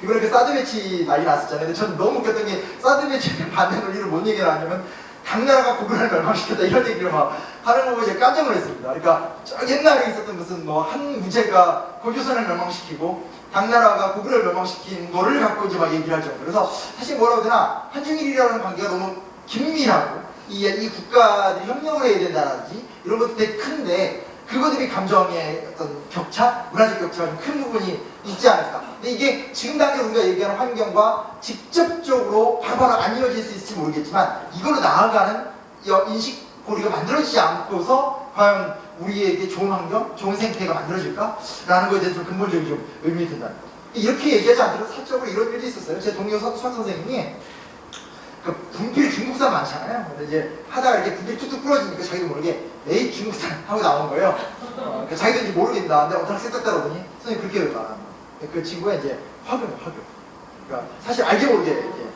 Speaker 1: 이번에 그 사드 배치 난리 났었잖아요. 근데 저는 너무 웃겼던 게 사드 배치를 반대 논리를 뭔 얘기를 하냐면 각 나라가 고구려를 멸망시켰다 이런 얘기를 막 하는 거 보고 이제 깜짝 놀랐습니다. 그러니까 옛날에 있었던 무슨 뭐 한 무제가 고조선을 멸망시키고 당나라가 고구려를 멸망시킨 거를 갖고 이제 막 얘기를 할 정도. 그래서 사실 뭐라고 해야 되나 한중일이라는 관계가 너무 긴밀하고 이 국가들이 협력을 해야 된다든지 이런 것도 되게 큰데 그것들이 감정의 어떤 격차, 문화적 격차가 좀 큰 부분이 있지 않을까. 근데 이게 지금 당장 우리가 얘기하는 환경과 직접적으로 바로바로 안 이어질 수 있을지 모르겠지만 이걸로 나아가는 인식 고리가 만들어지지 않고서 과연 우리에게 좋은 환경, 좋은 생태가 만들어질까라는 거에 대해서 좀 근본적인 좀 의문이 든다는 거. 이렇게 얘기하지 않더라도 사적으로 이런 일도 있었어요. 제 동료 수학 선생님이 그 분필 중국산 많잖아요. 근데 이제 하다가 이렇게 분필 툭툭 부러지니까 자기도 모르게 에이 중국산 하고 나온 거예요. 그러니까 자기도 이제 모르겠다. 근데 어떤 학생 딱 따라오더니 선생님 그렇게 말하는 거예요. 그 친구가 이제 화교예요, 화교. 그러니까 사실 알게 모르게 이렇게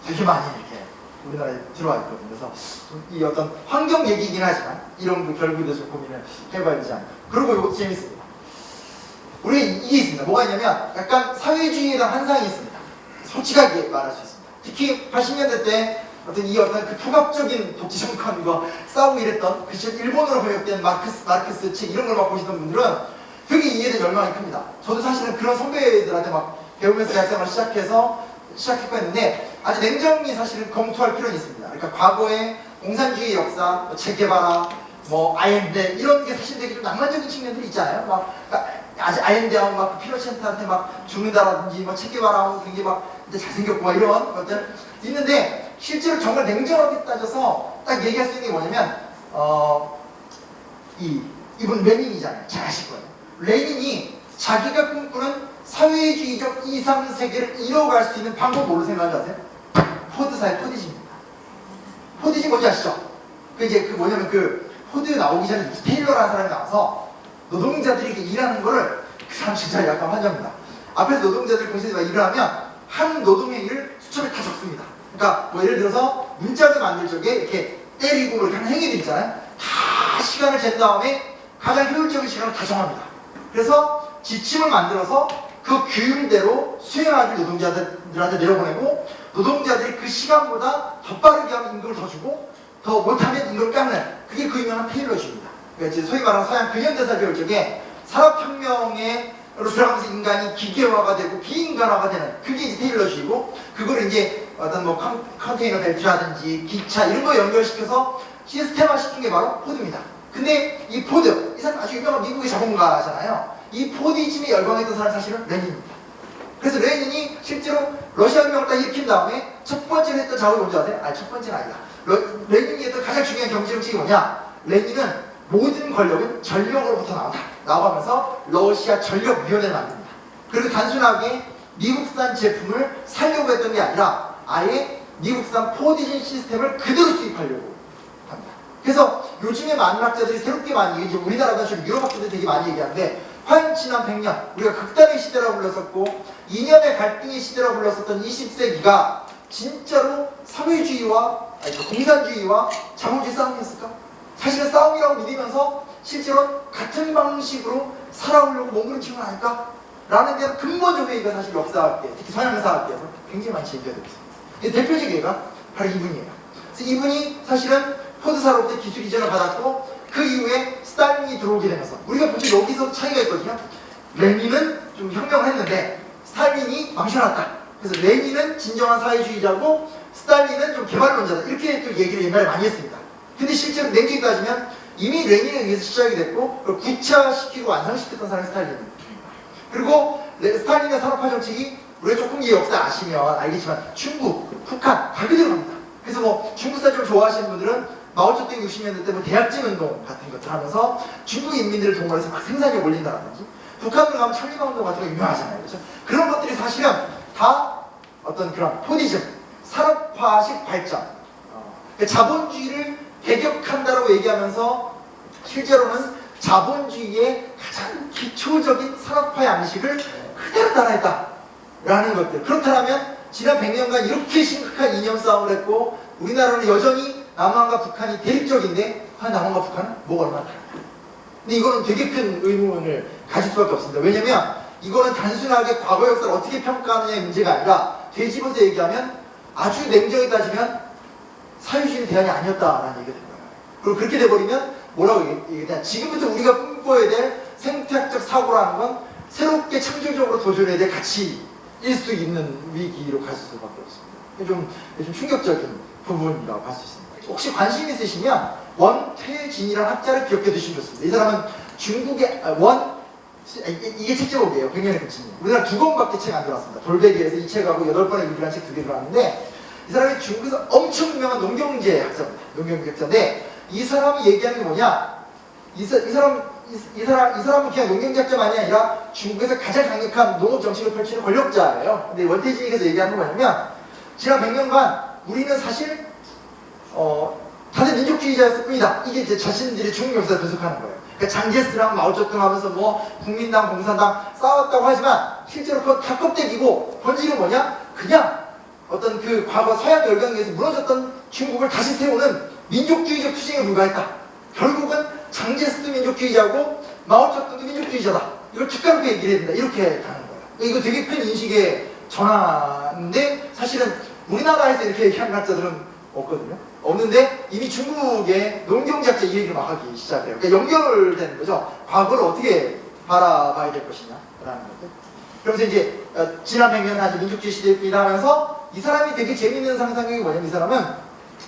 Speaker 1: 되게 많이 이렇게 우리나라에 들어와 있거든요. 그래서 이 어떤 환경 얘기이긴 하지만 이런 거 결국에 대해서 고민을 해봐야 되지 않을까. 그리고 이것도 재밌습니다. 우리가 이게 있습니다. 뭐가 있냐면 약간 사회주의에 대한 환상이 있습니다. 솔직하게 말할 수 있습니다. 특히 80년대 때 어떤 그 풍압적인 독재 정권과 싸우고 이랬던 그 시절 일본어로 번역된 마르크스 책 이런 걸 막 보시던 분들은 되게 이해에 대한 열망이 큽니다. 저도 사실은 그런 선배들한테 막 배우면서 대학생활을 시작했고 했는데 아주 냉정히 사실은 검토할 필요는 있습니다. 그러니까 과거의 공산주의 역사, 체게바라, 뭐 아옌데 이런 게 사실 되게 좀 낭만적인 측면들이 있잖아요. 막 아직 아옌데하고 막 피노체한테 막 죽는다라든지 막 체게바라하고 굉장히 막 잘생겼고 막 이런 것들 있는데 실제로 정말 냉정하게 따져서 딱 얘기할 수 있는 게 뭐냐면 이분 레닌이잖아요. 잘 아실 거예요. 레닌이 자기가 꿈꾸는 사회주의적 이상세계를 이뤄갈 수 있는 방법 뭘로 생각하세요? 포드사의 포디즘입니다. 포디즘 뭔지 아시죠? 그 뭐냐면 포드 나오기 전에 테일러라는 사람이 나와서 노동자들이 이렇게 일하는 거를 그 사람 진짜 약간 환장합니다. 앞에서 노동자들이 공시에서 일을 하면 한 노동행위를 수첩에 다 적습니다. 그러니까 뭐 예를 들어서 문짝을 만들 적에 이렇게 때리고 이렇게 하는 행위들 있잖아요. 다 시간을 잰 다음에 가장 효율적인 시간을 다 정합니다. 그래서 지침을 만들어서 그 규율대로 수행하기 노동자들한테 내려보내고 노동자들이 그 시간보다 더 빠르게 하면 임금을 더 주고 더 못하면 임금을 깎는 그게 그 유명한 테일러주의입니다. 그러니까 소위 말하는 서양 근현대사 배울 적에 산업혁명으로 들어가면서 인간이 기계화가 되고 비인간화가 되는 그게 이제 테일러주의고 그걸 이제 어떤 뭐 컨테이너 벨트라든지 기차 이런 거 연결시켜서 시스템화 시킨 게 바로 포드입니다. 근데 이 포드, 이 사람 아주 유명한 미국의 자본가잖아요. 이 포디즘에 열광했던 사람이 사실은 레닌입니다. 그래서 레닌이 실제로 러시아 혁명을 딱 일으킨 다음에 첫 번째로 했던 작업이 뭔지 아세요? 아니 첫 번째는 아니다. 레닌이 했던 가장 중요한 경제정책이 뭐냐? 레닌은 모든 권력은 전력으로부터 나온다. 나오면서 러시아 전력위원회를 만듭니다. 그리고 단순하게 미국산 제품을 살려고 했던 게 아니라 아예 미국산 포디즘 시스템을 그대로 수입하려고 합니다. 그래서 요즘에 많은 학자들이 새롭게 많이 이제 우리나라보다 좀 유럽 학자들이 되게 많이 얘기하는데 과연 지난 100년 우리가 극단의 시대라고 불렀었고 이념의 갈등의 시대라고 불렀었던 20세기가 진짜로 사회주의와 공산주의와 자본주의 싸움이었을까? 사실은 싸움이라고 믿으면서 실제로 같은 방식으로 살아오려고 몸부림치는 건 아닐까? 라는 데는 근본적 회의가 사실 역사학계, 특히 서양사학계에서 굉장히 많이 제기가 되고 있습니다. 대표적 예가 바로 이분이에요. 그래서 이분이 사실은 포드사로부터 기술 이전을 받았고 그 이후에 스탈린이 들어오게 되면서 우리가 보통 여기서 차이가 있거든요. 레닌은 좀 혁명을 했는데 스탈린이 망신났다. 그래서 레닌은 진정한 사회주의자고 스탈린은 좀 개발론자다. 이렇게 또 얘기를 옛날에 많이 했습니다. 근데 실제로 냉정히 따지면 이미 레닌에 의해서 시작이 됐고 그걸 구차시키고 완성시켰던 사람이 스탈린입니다. 그리고 스탈린의 산업화 정책이 우리가 조금 이 역사 아시면 알겠지만 중국, 북한 다 그대로 갑니다. 그래서 뭐 중국 사람을 좋아하시는 분들은 마오쩌둥 60년대 때 뭐 대약진 운동 같은 것들 하면서 중국 인민들을 동원해서 막 생산력 올린다든지 북한으로 가면 천리마 운동 같은 거 유명하잖아요. 그렇죠? 그런 것들이 사실은 다 어떤 그런 포디즘, 산업화식 발전, 자본주의를 배격한다라고 얘기하면서 실제로는 자본주의의 가장 기초적인 산업화 양식을 그대로 따라했다라는 것들. 그렇다면 지난 100년간 이렇게 심각한 이념 싸움을 했고 우리나라는 여전히 남한과 북한이 대립적인데 과연 남한과 북한은 뭐가 얼마나 다른가? 근데 이거는 되게 큰 의문을 가질 수밖에 없습니다. 왜냐면 이거는 단순하게 과거 역사를 어떻게 평가하느냐의 문제가 아니라 되짚어서 얘기하면 아주 냉정히 따지면 사회주의는 대안이 아니었다라는 얘기가 된 거예요. 그리고 그렇게 돼버리면 뭐라고 얘기했냐? 지금부터 우리가 꿈꿔야 될 생태학적 사고라는 건 새롭게 창조적으로 도전해야 될 가치일 수 있는 위기로 갈 수밖에 없습니다. 좀 충격적인 부분이라고 할 수 있습니다. 혹시 관심 있으시면 원퇴진이라는 학자를 기억해 두시면 좋습니다. 이 사람은 중국의 이게 책 제목이에요. 100년의 끝이에요. 우리나라 2권밖에 책 안 들어왔습니다. 돌베개에서 이 책하고 8권의 유리한 책 2개 들어왔는데 이 사람이 중국에서 엄청 유명한 농경제 학자입니다. 농경제 학자인데 이 사람이 얘기하는 게 뭐냐? 이 사람은 그냥 농경제 학자만이 아니라 중국에서 가장 강력한 농업 정책을 펼치는 권력자예요. 근데 원태진이께서 얘기하는 건 뭐냐면 지난 100년간 우리는 사실 다들 민족주의자였을 뿐이다. 이게 이제 자신들이 중국 역사를 분석하는 거예요. 그러니까 장제스랑 마오쩌둥 하면서 뭐 국민당, 공산당 싸웠다고 하지만 실제로 그건 다 껍데기고 본질은 뭐냐? 그냥 어떤 그 과거 서양 열강에서 무너졌던 중국을 다시 세우는 민족주의적 투쟁에 불과했다. 결국은 장제스도 민족주의자고 마오쩌둥도 민족주의자다. 이걸 특가롭게 얘기를 해야 된다. 이렇게 가는 거예요. 이거 되게 큰 인식의 전환인데 사실은 우리나라에서 이렇게 얘기하는 학자들은 없거든요. 없는데 이미 중국의 농경제학자 이 얘기를 막 하기 시작해요. 그러니까 연결되는 거죠. 과거를 어떻게 바라봐야 될 것이냐라는 거죠. 그러면서 이제 지난 100년은 아주 민족주의 시대입니다 하면서 이 사람이 되게 재밌는 상상력이 뭐냐면 이 사람은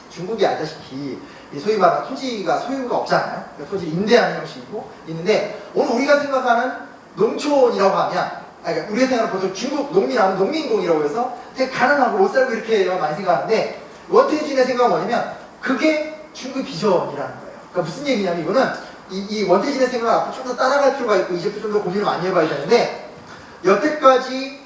Speaker 1: 중국이 알다시피
Speaker 2: 이 소위 말하는 토지가 소유가 없잖아요. 그러니까 토지 임대하는 형식이고 있는데 오늘 우리가 생각하는 농촌이라고 하면 그러니까 우리가 생각하는 보통 중국 농민하면 농민공이라고 해서 되게 가난하고 못 살고 이렇게 많이 생각하는데 원태진의 생각은 뭐냐면 그게 중국의 비전이라는 거예요. 그러니까 무슨 얘기냐면 이거는 이 원태진의 생각을 앞으로 좀 더 따라갈 필요가 있고 이제부터 좀 더 고민을 많이 해봐야 되는데 여태까지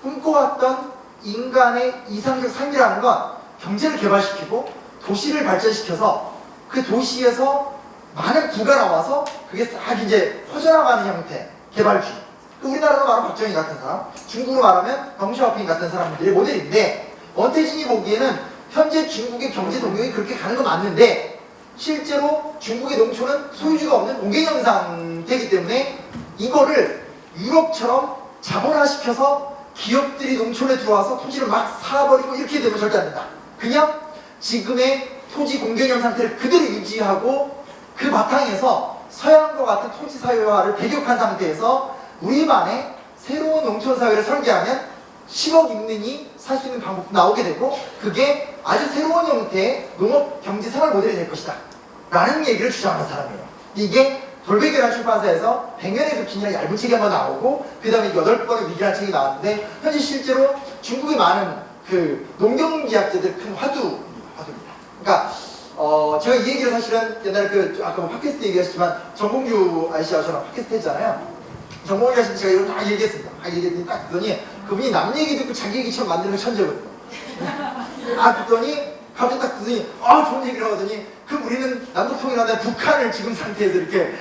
Speaker 2: 꿈꿔왔던 인간의 이상적 삶이라는 건 경제를 개발시키고 도시를 발전시켜서 그 도시에서 많은 부가 나와서 그게 싹 이제 퍼져나가는 형태 개발주의. 우리나라로 말하면 박정희 같은 사람, 중국으로 말하면 덩샤오핑 같은 사람들의 모델인데 원태진이 보기에는 현재 중국의 경제 동력이 그렇게 가는 건 맞는데 실제로 중국의 농촌은 소유주가 없는 공개형 상태이기 때문에 이거를 유럽처럼 자본화시켜서 기업들이 농촌에 들어와서 토지를 막 사버리고 이렇게 되면 절대 안 된다. 그냥 지금의 토지 공개형 상태를 그대로 유지하고 그 바탕에서 서양과 같은 토지 사회화를 배격한 상태에서 우리만의 새로운 농촌 사회를 설계하면 10억 인민이 살 수 있는 방법도 나오게 되고 그게 아주 새로운 형태의 농업 경제 생활 모델이 될 것이다 라는 얘기를 주장하는 사람이에요. 이게 돌베개란 출판사에서 100년의 급진이라는 얇은 책이 한번 나오고 그 다음에 8번의 위기라는 책이 나왔는데 현재 실제로 중국의 많은 그 농경제학자들 큰 화두입니다. 그러니까 제가 이 얘기를 사실은 옛날에 그 아까 뭐 팟캐스트 얘기하셨지만 정봉주 아저씨와 저랑 팟캐스트 했잖아요. 정봉주 아저씨 제가 이걸 다 얘기했습니다. 다 얘기했더니 딱 듣더니 그분이 남 얘기 듣고 자기 얘기처럼 만드는 게 천재거든요. 듣더니 갑자기 딱 듣더니 좋은 얘기를 하더니 우리는 남북통일하는 북한을 지금 상태에서 이렇게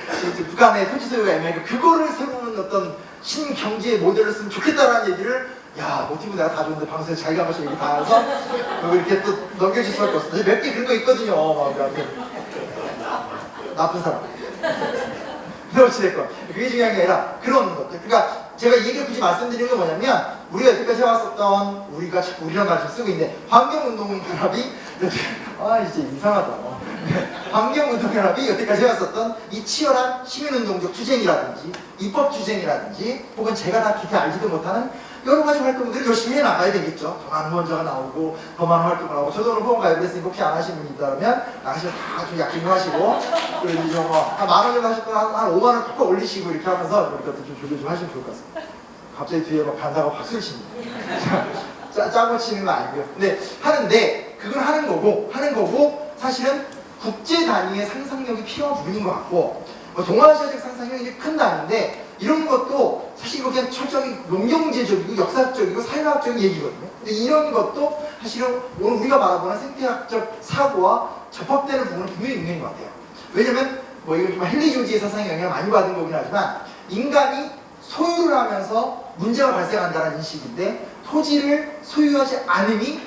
Speaker 2: 북한의 토지 소유가 애매하니까 그거를 세우는 어떤 신경제 모델을 쓰면 좋겠다라는 얘기를 모티브 내가 다 줬는데 방송에서 자기가 한 번씩 얘기 다 해서 이렇게 또 넘겨줄 수밖에 없어. 몇 개 그런 거 있거든요. 나쁜 사람. 근데 어찌됐건 그게 중요한 게 아니라 그런 것들. 그러니까 제가 이 얘기를 굳이 말씀드리는 건 뭐냐면 우리가 여태까지 해왔었던 우리가 자꾸 우리란 말을 좀 쓰고 있는데 환경운동연합이 이제 이상하다. 환경운동연합이 여태까지 해왔었던 이 치열한 시민운동적 투쟁이라든지 입법투쟁이라든지 혹은 제가 다 깊이 알지도 못하는 여러 가지 활동들을 열심히 해나가야 되겠죠. 더 많은 원자가 나오고 더 많은 활동을 하고 저도 오늘 후원 가입을 했으니까 혹시 안 하시는 분이 있다면 나가시면 다 좀 약좀 하시고 그리고 이제 한 10,000원 정도 하실 거면 한 5만원 톡톡 올리시고 이렇게 하면서 이렇게 좀 조절 좀 하시면 좋을 것 같습니다. 갑자기 뒤에 막 간사가 박수를 칩니다. 짜고 치는 거 아니고요. 근데 하는데 그걸 하는 거고 사실은 국제 단위의 상상력이 필요한 부분인 것 같고 동아시아적 상상력이 큰 단위인데 이런 것도 사실 이거 그냥 철저히 농경제적이고 역사적이고 사회학적인 얘기거든요. 근데 이런 것도 사실은 오늘 우리가 바라보는 생태학적 사고와 접합되는 부분은 분명히 있는 것 같아요. 왜냐면 이건 좀 헨리 조지의 사상에 영향을 많이 받은 거긴 하지만 인간이 소유를 하면서 문제가 발생한다는 인식인데 토지를 소유하지 않음이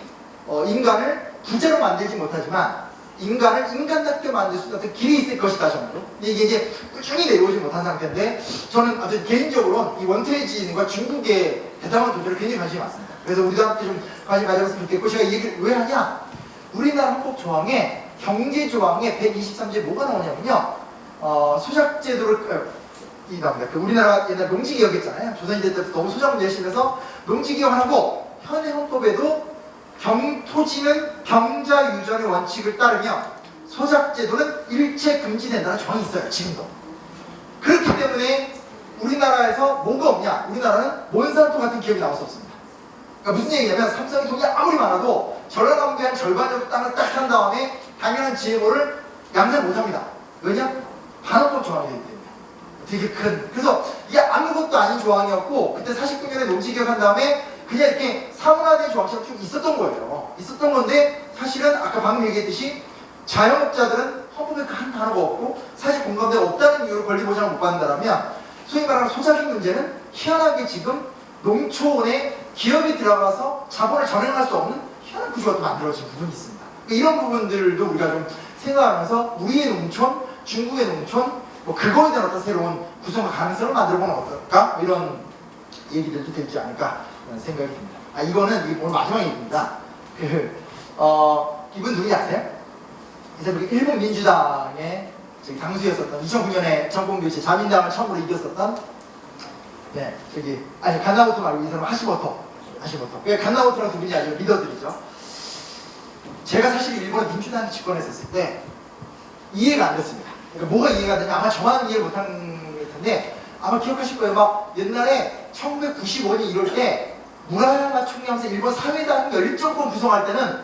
Speaker 2: 인간을 부자로 만들지 못하지만 인간을 인간답게 만들 수 있는 어떤 길이 있을 것이다 정도. 이게 이제 꾸준히 내려오지 못한 상태인데 저는 아주 개인적으로 이 원태진과 중국의 대담한 도전에 굉장히 관심이 많습니다. 그래서 우리도 함께 좀 관심 가져봤으면 좋겠고 제가 이 얘기를 왜 하냐? 우리나라 헌법 조항에 경제 조항에 123조에 뭐가 나오냐면요. 소작제도를 나옵니다. 우리나라 옛날 농지개혁 했잖아요. 조선시대 때부터 너무 소작문제 심해서 농지개혁을 하고 현행 헌법에도 토지는 경자유전의 원칙을 따르며 소작제도는 일체 금지된다는 조항이 있어요. 지금도. 그렇기 때문에 우리나라에서 뭐가 없냐? 우리나라는 몬산토 같은 기업이 나올 수 없습니다. 그러니까 무슨 얘기냐면 삼성이 돈이 아무리 많아도 전라남도의 한 절반 정도 땅을 딱 산 다음에 당연한 GMO를 양산 못합니다. 왜냐? 반헌법 조항이 되기 때문에. 되게 큰. 그래서 이게 아무것도 아닌 조항이었고 그때 49년에 농지개혁한 다음에 그냥 이렇게 사문화된 조항처럼 쭉 있었던 거예요. 있었던 건데 사실은 아까 방금 얘기했듯이 자영업자들은 헌법에 한 단어가 없고 사실 공감대가 없다는 이유로 권리 보장을 못 받는다면 소위 말하는 소작인 문제는 희한하게 지금 농촌에 기업이 들어가서 자본을 전행할 수 없는 희한한 구조가 또 만들어진 부분이 있습니다. 이런 부분들도 우리가 좀 생각하면서 우리의 농촌, 중국의 농촌 그거에 대한 어떤 새로운 구성과 가능성을 만들어보면 어떨까? 이런 얘기들도 되지 않을까 생각이 듭니다. 이거는 오늘 마지막 얘기입니다. 이분 누군지 아세요? 이 사람이 일본 민주당의 당수였었던 2009년에 정봉주 자민당을 처음으로 이겼었던 간나모토 말고 이 사람은 하시모토. 간나모토랑 두 분이 아주 리더들이죠. 제가 사실 일본에 민주당이 집권했었을 때 이해가 안 됐습니다. 그러니까 뭐가 이해가 되냐? 아마 저만 이해 못한 텐데 아마 기억하실 거예요. 막 옛날에 1995년 이럴 때 무라야마 총리 하면서 일본 사회당 연립정권 구성할 때는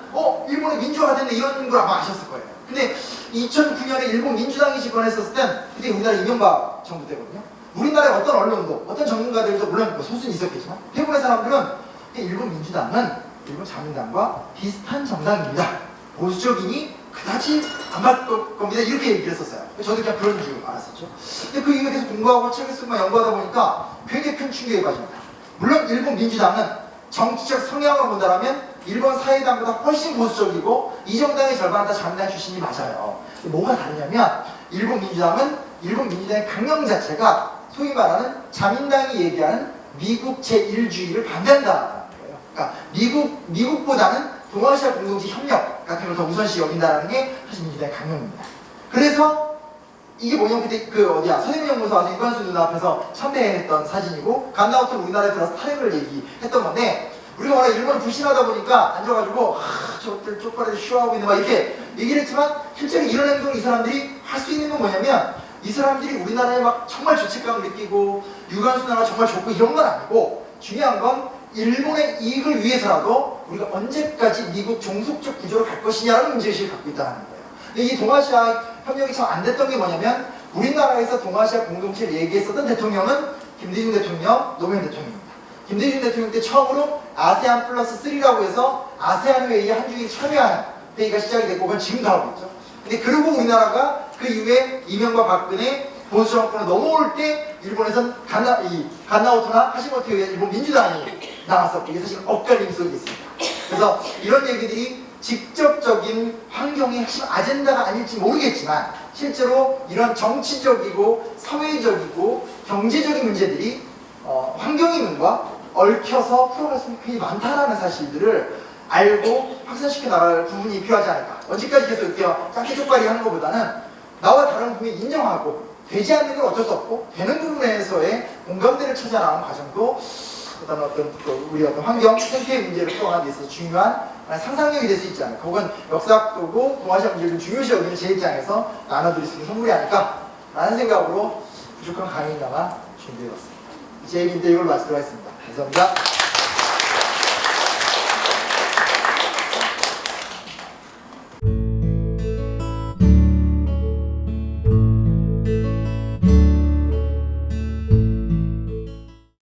Speaker 2: 일본의 민주화가 됐네 이런 걸 아마 아셨을 거예요. 근데 2009년에 일본 민주당이 집권했었을 땐 그때 우리나라 이명박 정부 때거든요. 우리나라의 어떤 언론도 어떤 전문가들도 물론 뭐 소수는 있었겠지만 대부분의 사람들은 일본 민주당은 일본 자민당과 비슷한 정당입니다. 보수적이니 그다지 안 바꿀 겁니다. 이렇게 얘기를 했었어요. 저도 그냥 그런 줄 알았었죠. 근데 그 이유에 계속 공부하고 책을 쓰고 연구하다 보니까 굉장히 큰 충격에 빠집니다. 물론 일본 민주당은 정치적 성향으로 본다면 일본 사회당보다 훨씬 보수적이고 이 정당의 절반은 다 자민당 출신이 맞아요. 뭐가 다르냐면 일본 민주당의 강령 자체가 소위 말하는 자민당이 얘기하는 미국 제1주의를 반대한다는 거예요. 그러니까 미국보다는 동아시아 공동체 협력 같은 걸 더 우선시 여긴다는 게 사실 민주당의 강령입니다. 그래서 이게 뭐냐면 그때 선생님 연구소 와서 유관순 누나 앞에서 참배했던 사진이고 간나우토는 우리나라에 들어와서 타령을 얘기했던 건데 우리가 워낙 일본을 불신하다 보니까 앉아가지고 저것들 쪽발에서 쇼하고 있는 막 이렇게 얘기를 했지만 실제로 이런 행동을 이 사람들이 할 수 있는 건 뭐냐면 이 사람들이 우리나라에 막 정말 죄책감을 느끼고 유관순 누나가 정말 좋고 이런 건 아니고 중요한 건 일본의 이익을 위해서라도 우리가 언제까지 미국 종속적 구조로 갈 것이냐라는 문제의식을 갖고 있다는 거예요. 근데 이 동아시아 협력이 참 안 됐던 게 뭐냐면 우리나라에서 동아시아 공동체를 얘기했었던 대통령은 김대중 대통령, 노무현 대통령입니다. 김대중 대통령 때 처음으로 아세안 플러스 3라고 해서 아세안 회의에 한중일이 참여하는 회의가 시작이 됐고 그건 지금도 하고 있죠. 근데 그러고 우리나라가 그 이후에 이명박 박근혜 보수 정권으로 넘어올 때 일본에선 간나오토나 하시모토에 의한 일본 민주당이 나왔었고 이게 사실 엇갈림 속에 있습니다. 그래서 이런 얘기들이 직접적인 환경의 핵심 아젠다가 아닐지 모르겠지만 실제로 이런 정치적이고 사회적이고 경제적인 문제들이 환경이론과 얽혀서 풀어갈 수 있는 굉장히 많다라는 사실들을 알고 확산시켜 나갈 부분이 필요하지 않을까. 언제까지 계속 이렇게 짝기 쪽발이 하는 것보다는 나와 다른 부분을 인정하고 되지 않는 건 어쩔 수 없고 되는 부분에서의 공감대를 찾아 나가는 과정도 우리 환경 생태의 문제를 풀어가는 데 있어서 중요한 상상력이 될 수 있지 않을까. 혹은 역사학도고 동아시아 문제를 중요시 여기는 제 입장에서 나눠드릴 수 있는 선물이 아닐까 라는 생각으로 부족한 강의를 남아 준비해봤습니다. 제 얘기인데 이걸로 마치도록 하겠습니다. 감사합니다.